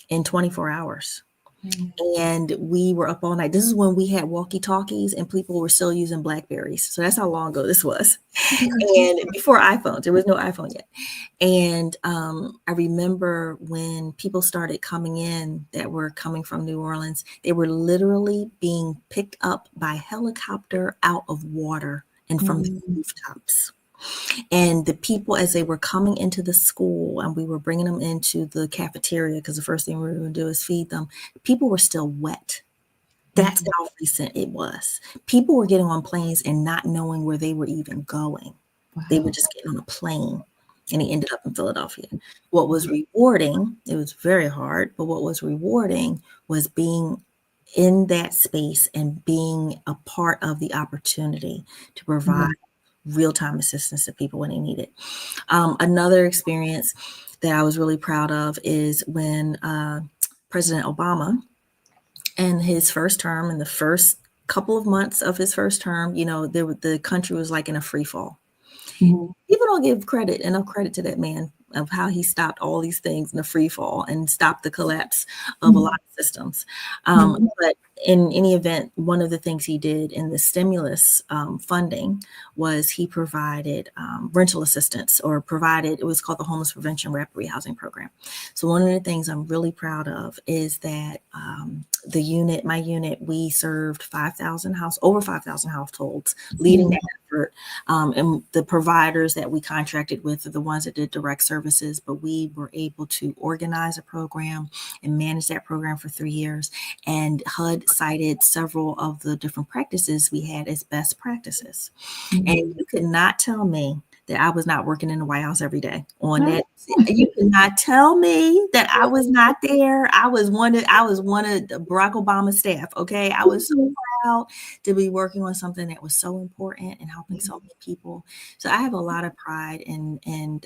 in 24 hours. Amen. And we were up all night. This is when we had walkie-talkies and people were still using Blackberries. So that's how long ago this was. And before iPhones, there was no iPhone yet. And I remember when people started coming in that were coming from New Orleans, they were literally being picked up by helicopter out of water and from the Mhm. rooftops. And the people, as they were coming into the school and we were bringing them into the cafeteria, because the first thing we were going to do is feed them, people were still wet. That's Mhm. how recent it was. People were getting on planes and not knowing where they were even going. They were Wow. just getting on a plane, and he ended up in Philadelphia. What was rewarding, it was very hard, but what was rewarding was being in that space and being a part of the opportunity to provide Mhm. real-time assistance to people when they need it. Another experience that I was really proud of is when President Obama, in his first term, in the first couple of months of his first term, the country was like in a free fall. Mhm. People don't give enough credit to that man of how he stopped all these things in the free fall and stopped the collapse of a lot Mhm. of systems. Mhm. But in any event, one of the things he did in the stimulus funding was he provided rental assistance, or provided, it was called the Homeless Prevention Rapid Rehousing Program. So one of the things I'm really proud of is that my unit, we served over 5,000 households, leading Mhm. that effort. And the providers that we contracted with are the ones that did direct services, but we were able to organize a program and manage that program for 3 years. And HUD cited several of the different practices we had as best practices. And Mhm. you could not tell me that I was not working in the White House every day on Right. that. You could not tell me that I was not there. I was one of Barack Obama's staff. Okay. I was so Mhm. proud to be working on something that was so important and helping so many people. So I have a lot of pride and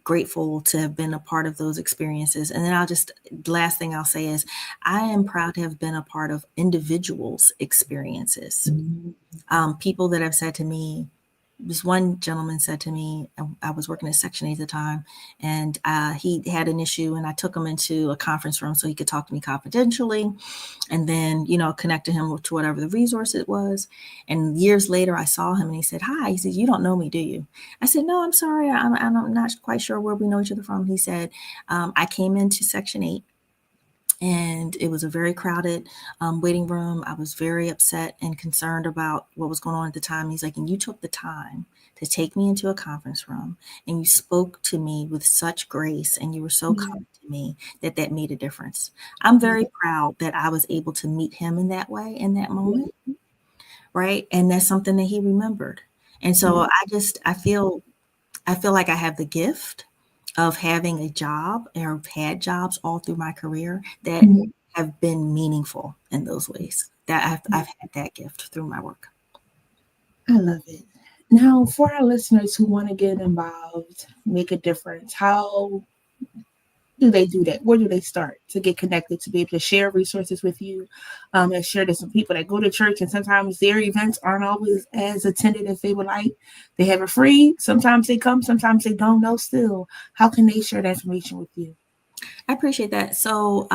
grateful to have been a part of those experiences. And then the last thing I'll say is I am proud to have been a part of individuals' experiences. Mhm. People that have said to me, this one gentleman said to me, I was working at Section 8 at the time, and he had an issue, and I took him into a conference room so he could talk to me confidentially, and then, connected him to whatever the resource it was. And years later, I saw him and he said, "Hi." He said, "You don't know me, do you?" I said, "No, I'm sorry. I'm not quite sure where we know each other from." He said, "I came into Section 8 and it was a very crowded waiting room. I was very upset and concerned about what was going on at the time." He's like, "And you took the time to take me into a conference room and you spoke to me with such grace and you were so Yeah. kind to me that made a difference." I'm very proud that I was able to meet him in that way, in that moment, right? And that's something that he remembered. And so Yeah. I feel like I have the gift of having a job, or have had jobs all through my career that Mhm. have been meaningful in those ways. That I've had that gift through my work. I love it. Now, for our listeners who want to get involved, make a difference, how do they do that? Where do they start to get connected, to be able to share resources with you, and share to some people that go to church, and sometimes their events aren't always as attended as they would like. They have it free. Sometimes they come, sometimes they don't know still. How can they share that information with you? I appreciate that. So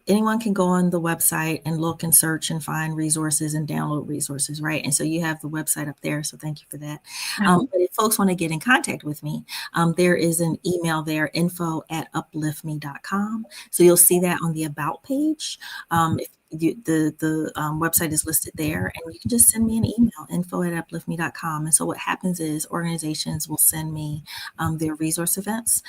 anyone can go on the website and look and search and find resources and download resources, right? And so you have the website up there. So thank you for that. But if folks want to get in contact with me, there is an email there, info@upliftme.com. So you'll see that on the About page. If the website is listed there, and you can just send me an email, info@upliftme.com. And so what happens is organizations will send me their resource events.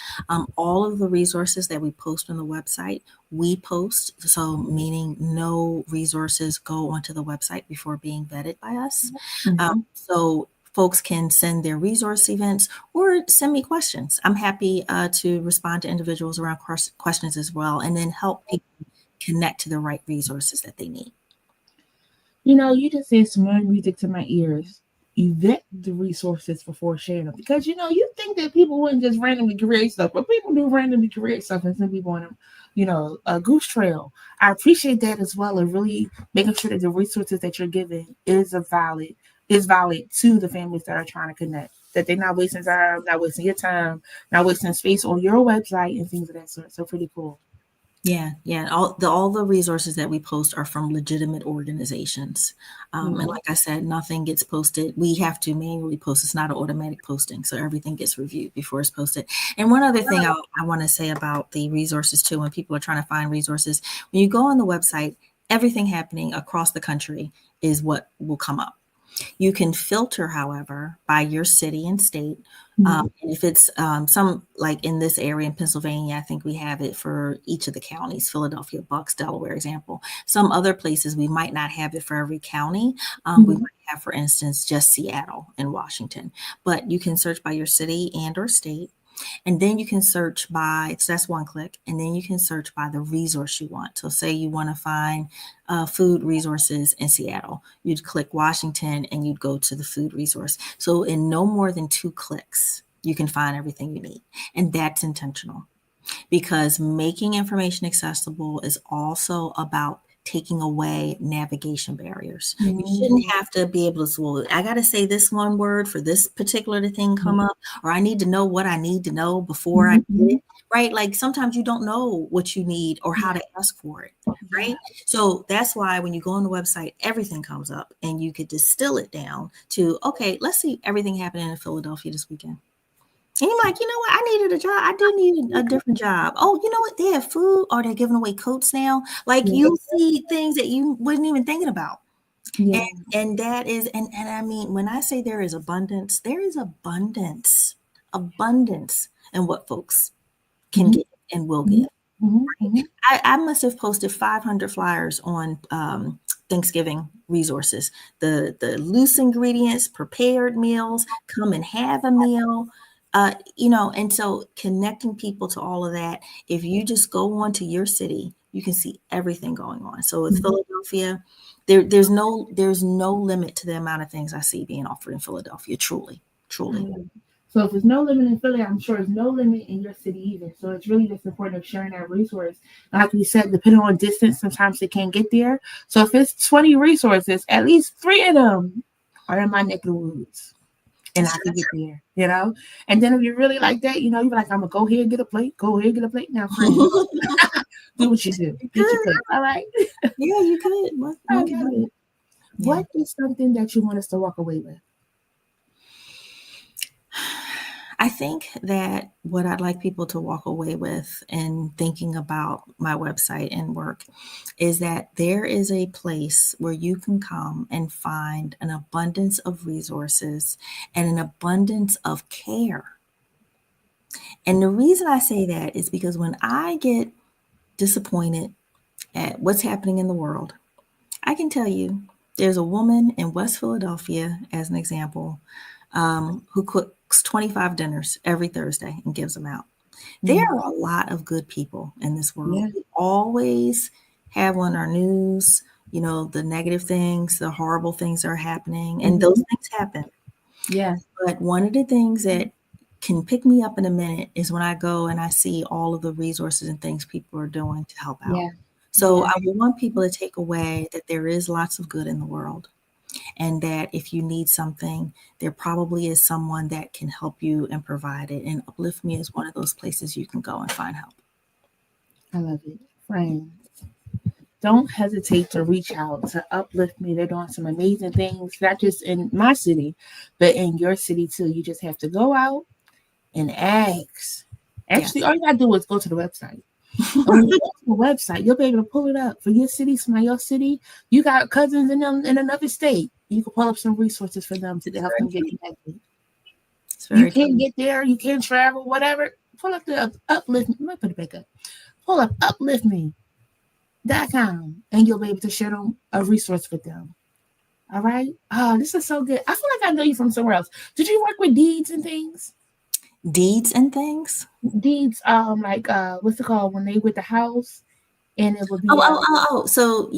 All of the resources that we post on the website, we post. So meaning no resources go onto the website before being vetted by us. So folks can send their resource events or send me questions. I'm happy to respond to individuals around questions as well, and then help people connect to the right resources that they need. You just said some music to my ears. You vet the resources before sharing them, because you think that people wouldn't just randomly create stuff, but people do randomly create stuff, and some people want them, a goose trail. I appreciate that as well, and really making sure that the resources that you're giving is valid to the families that are trying to connect. That they're not wasting time, not wasting your time, not wasting space on your website and things of that sort. So pretty cool. Yeah. All the resources that we post are from legitimate organizations. And like I said, nothing gets posted. We have to manually post. It's not an automatic posting. So everything gets reviewed before it's posted. And one other thing I want to say about the resources too, when people are trying to find resources, when you go on the website, everything happening across the country is what will come up. You can filter, however, by your city and state. And if it's some, like in this area in Pennsylvania, I think we have it for each of the counties, Philadelphia, Bucks, Delaware, example. Some other places we might not have it for every county. We might have, for instance, just Seattle and Washington. But you can search by your city and or state. And then you can search by, so that's one click, and then you can search by the resource you want. So say you want to find food resources in Seattle, you'd click Washington and you'd go to the food resource. So in no more than 2 clicks, you can find everything you need. And that's intentional, because making information accessible is also about taking away navigation barriers. You shouldn't have to be able to, well, I got to say this one word for this particular thing come up, or I need to know what I need to know before I get it, right? Like sometimes you don't know what you need or how to ask for it, right? So that's why when you go on the website, everything comes up and you could distill it down to, okay, let's see everything happening in Philadelphia this weekend. And you're like, you know what? I needed a job. I do need a different job. Oh, you know what? They have food, or they're giving away coats now. Like you see things that you wasn't even thinking about. And that is, and I mean, when I say there is abundance in what folks can get and will get. I must have posted 500 flyers on Thanksgiving resources. The loose ingredients, prepared meals, come and have a meal. And so connecting people to all of that, if you just go on to your city, you can see everything going on. So with Philadelphia, there's no limit to the amount of things I see being offered in Philadelphia. Truly. So if there's no limit in Philly, I'm sure there's no limit in your city either. So it's really just important of sharing that resource. Like we said, depending on distance, sometimes they can't get there. So if it's 20 resources, at least 3 of them are in my neck of the woods. And I can get there, And then if you really like that, you're like, I'm going to go here and get a plate. Go here and get a plate. Now, friends, do what you do. Get your plate. All right? Yeah, you could. I got it. What is something that you want us to walk away with? I think that what I'd like people to walk away with in thinking about my website and work is that there is a place where you can come and find an abundance of resources and an abundance of care. And the reason I say that is because when I get disappointed at what's happening in the world, I can tell you there's a woman in West Philadelphia, as an example, who cooks 25 dinners every Thursday and gives them out. There are a lot of good people in this world. We always have on our news, the negative things, the horrible things that are happening, and those things happen. Yeah. But one of the things that can pick me up in a minute is when I go and I see all of the resources and things people are doing to help out. Yeah. So Yeah. I would want people to take away that there is lots of good in the world, and that if you need something, there probably is someone that can help you and provide it. And Uplifme is one of those places you can go and find help. I love it. Friends, don't hesitate to reach out to Uplifme. They're doing some amazing things, not just in my city, but in your city too. You just have to go out and ask. Actually, Yes. all you gotta do is go to the website. And when you go to the website, you'll be able to pull it up for your city, your city. You got cousins in them in another state. You can pull up some resources for them to It's help them very get true. connected. It's You very can't true. get there, you can't travel, whatever. Pull up the Uplift. Let me put it back up. Pull up upliftme.com and you'll be able to share them a resource with them. All right. Oh, this is so good. I feel like I know you from somewhere else. Did you work with deeds and things? Deeds and things. Deeds, like what's it called when they with the house and it would Oh, be oh, oh, oh. So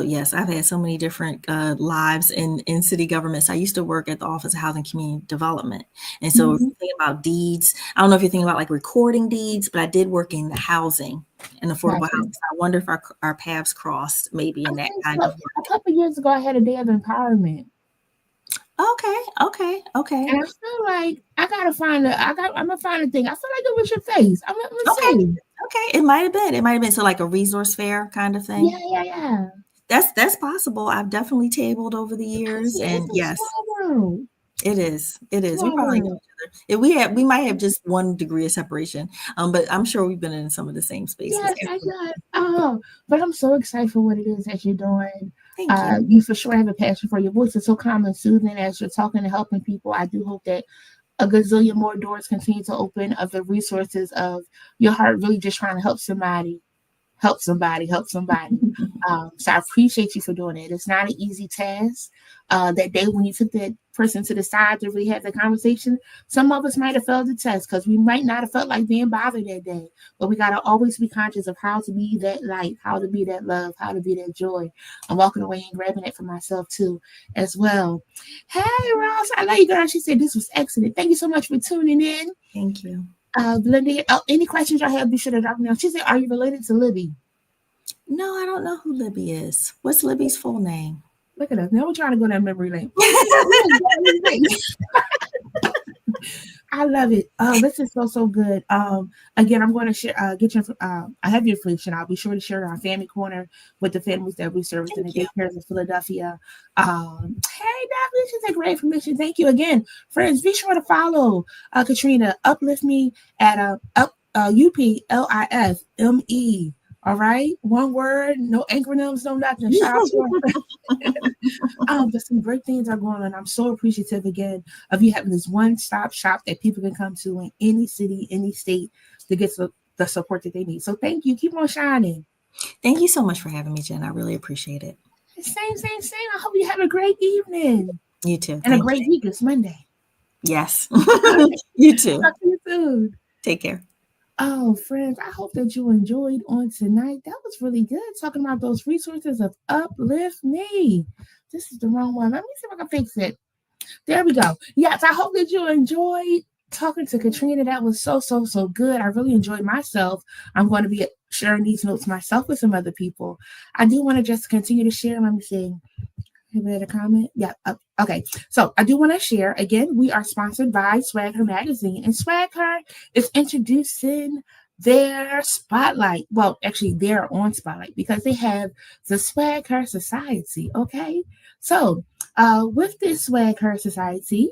yes, I've had so many different lives in city governments. I used to work at the Office of Housing Community Development, and so if Mhm. you think about deeds, I don't know if you're thinking about like recording deeds, but I did work in the housing and affordable Gotcha. housing. So I wonder if our paths crossed maybe I in that think kind so. of A work. couple years ago, I had a day of empowerment, Okay, okay, okay, and I feel like I gotta find a. I'm gonna find a thing. I feel like it was your face. I'm gonna okay, see. okay. It might have been. It might have been so like a resource fair kind of Yeah, thing. yeah, yeah. That's possible. I've definitely tabled over the years, See, it's and a yes, small world. it is. It is. We Small probably know world. each other. We might have just 1 degree of separation, but I'm sure we've been in some of the same spaces. Yes, I got. Oh, but I'm so excited for what it is that you're doing. Thank you. You for sure have a passion for your voice. It's so calm and soothing as you're talking and helping people. I do hope that a gazillion more doors continue to open of the resources of your heart really just trying to help somebody. So I appreciate you for doing it. It's not an easy task. That day when you took that person to the side to really have the conversation, some of us might have failed the test because we might not have felt like being bothered that day. But we got to always be conscious of how to be that light, how to be that love, how to be that joy. I'm walking away and grabbing it for myself too, as well. Hey, Ross, I love you, girl. She said this was excellent. Thank you so much for tuning in. Thank you. Belinda, any questions y'all have, be sure to drop them down. She said, are you related to Libby? No, I don't know who Libby is. What's Libby's full name? Look at us. Now we're trying to go down memory lane. Oh, I love it. Oh, this is so good. Again, I'm going to share, get your, I have your information. I'll be sure to share it on Family Corner with the families that we service in the Thank you. daycares in Philadelphia. Hey, Daphne, this is great information. Thank you again, friends. Be sure to follow Katrina. Uplift me at UPLIFME. All right, one word, no acronyms, no nothing. Shout out to her. But some great things are going on. I'm so appreciative again of you having this one-stop shop that people can come to in any city, any state to get the support that they need. So thank you. Keep on shining. Thank you so much for having me, Jen. I really appreciate it. Same. I hope you have a great evening You too. and a Thank great you. week. It's Monday. Yes. All right. You too. Talk to you soon. Take care. Oh, friends, I hope that you enjoyed on tonight. That was really good talking about those resources of Uplift Me. This is the wrong one. Let me see if I can fix it. There we go. Yes, I hope that you enjoyed talking to Katrina. That was so good. I really enjoyed myself. I'm going to be sharing these notes myself with some other people. I do want to just continue to share. Let me see. Anybody had a comment? Yeah. Okay. So I do want to share again. We are sponsored by Swag Her Magazine, and Swag Her is introducing their spotlight. Well, actually, they're on spotlight because they have the Swag Her Society. Okay. So, with this Swag Her Society,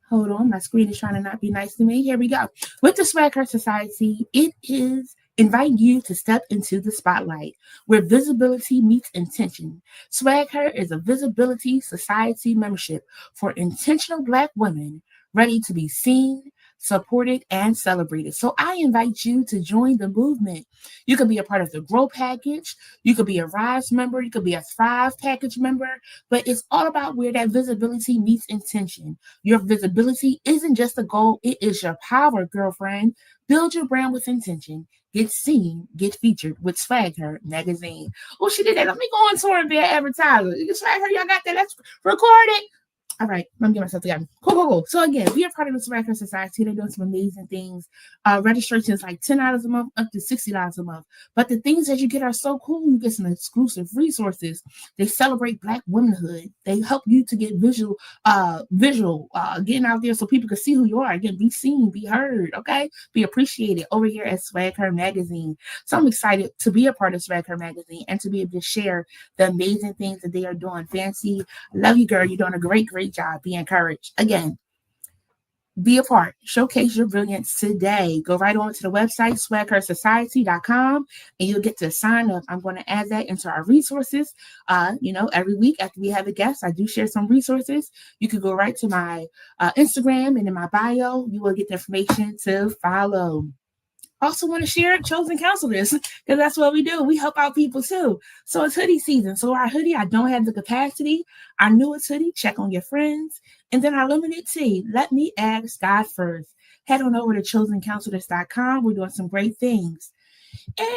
hold on, my screen is trying to not be nice to me. Here we go. With the Swag Her Society, it is inviting you to step into the spotlight where visibility meets intention. Swag Her is a visibility society membership for intentional Black women ready to be seen, supported, and celebrated. So I invite you to join the movement. You could be a part of the Grow Package. You could be a Rise member. You could be a Thrive Package member. But it's all about where that visibility meets intention. Your visibility isn't just a goal, it is your power, girlfriend. Build your brand with intention. Get seen, get featured with Swag Her Magazine. Oh, she did that. Let me go on tour and be an advertiser. You can Swag Her, y'all got that. Let's record it. All right, let me get myself together. Cool. So again, we are part of the Swag Her Society. They're doing some amazing things. Registration is like $10 a month up to $60 a month. But the things that you get are so cool. You get some exclusive resources. They celebrate Black womanhood. They help you to get visual, getting out there so people can see who you are. Again, be seen, be heard, okay? Be appreciated over here at Swag Her Magazine. So I'm excited to be a part of Swag Her Magazine and to be able to share the amazing things that they are doing. Fancy, I love you, girl. You're doing a great job. Be encouraged. Again, be a part. Showcase your brilliance today. Go right on to the website, swaghersociety.com, and you'll get to sign up. I'm going to add that into our resources. Every week after we have a guest, I do share some resources. You can go right to my Instagram, and in my bio, you will get the information to follow. Also want to share Chozen Counselors, because that's what we do. We help out people too. So it's hoodie season. So our hoodie, I don't have the capacity. Our newest hoodie, check on your friends. And then our limited tee, let me ask God first. Head on over to chozencounselors.com. We're doing some great things. And,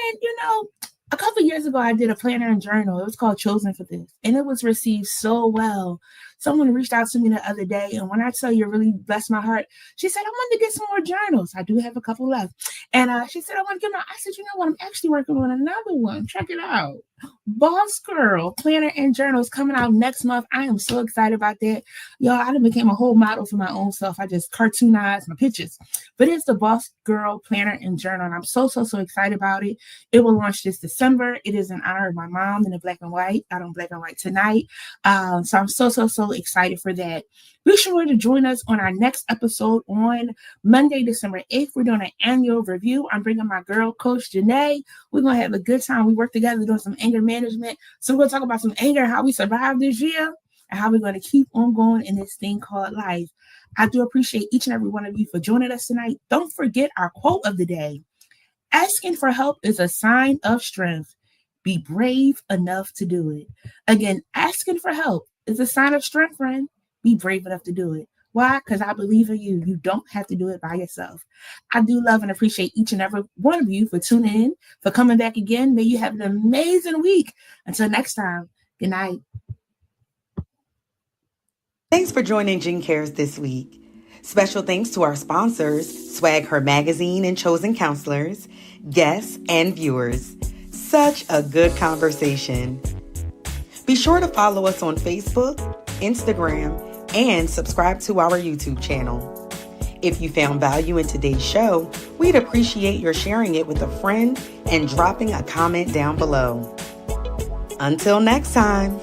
a couple of years ago, I did a planner and journal. It was called Chozen for this. And it was received so well. Someone reached out to me the other day. And when I tell you, it really blessed my heart. She said, I wanted to get some more journals. I do have a couple left. And she said, I want to get I said, you know what? I'm actually working on another one. Check it out. Boss Girl Planner and Journals coming out next month. I am so excited about that. Y'all, I done became a whole model for my own self. I just cartoonize my pictures. But it's the Boss Girl Planner and Journal. And I'm so excited about it. It will launch this December. It is in honor of my mom in the black and white. Out on black and white tonight. So I'm so excited for that. Be sure to join us on our next episode on Monday, December 8th. We're doing an annual review. I'm bringing my girl, Coach Janae. We're going to have a good time. We work together doing some anger management. So we're going to talk about some anger, how we survived this year, and how we're going to keep on going in this thing called life. I do appreciate each and every one of you for joining us tonight. Don't forget our quote of the day. Asking for help is a sign of strength. Be brave enough to do it. Again, asking for help is a sign of strength, friend. Be brave enough to do it. Why? Because I believe in you. You don't have to do it by yourself. I do love and appreciate each and every one of you for tuning in, for coming back again. May you have an amazing week. Until next time, good night. Thanks for joining Jen Cares this week. Special thanks to our sponsors, Swag Her Magazine and Chozen Counselors, guests, and viewers. Such a good conversation. Be sure to follow us on Facebook, Instagram, and subscribe to our YouTube channel. If you found value in today's show, we'd appreciate your sharing it with a friend and dropping a comment down below. Until next time.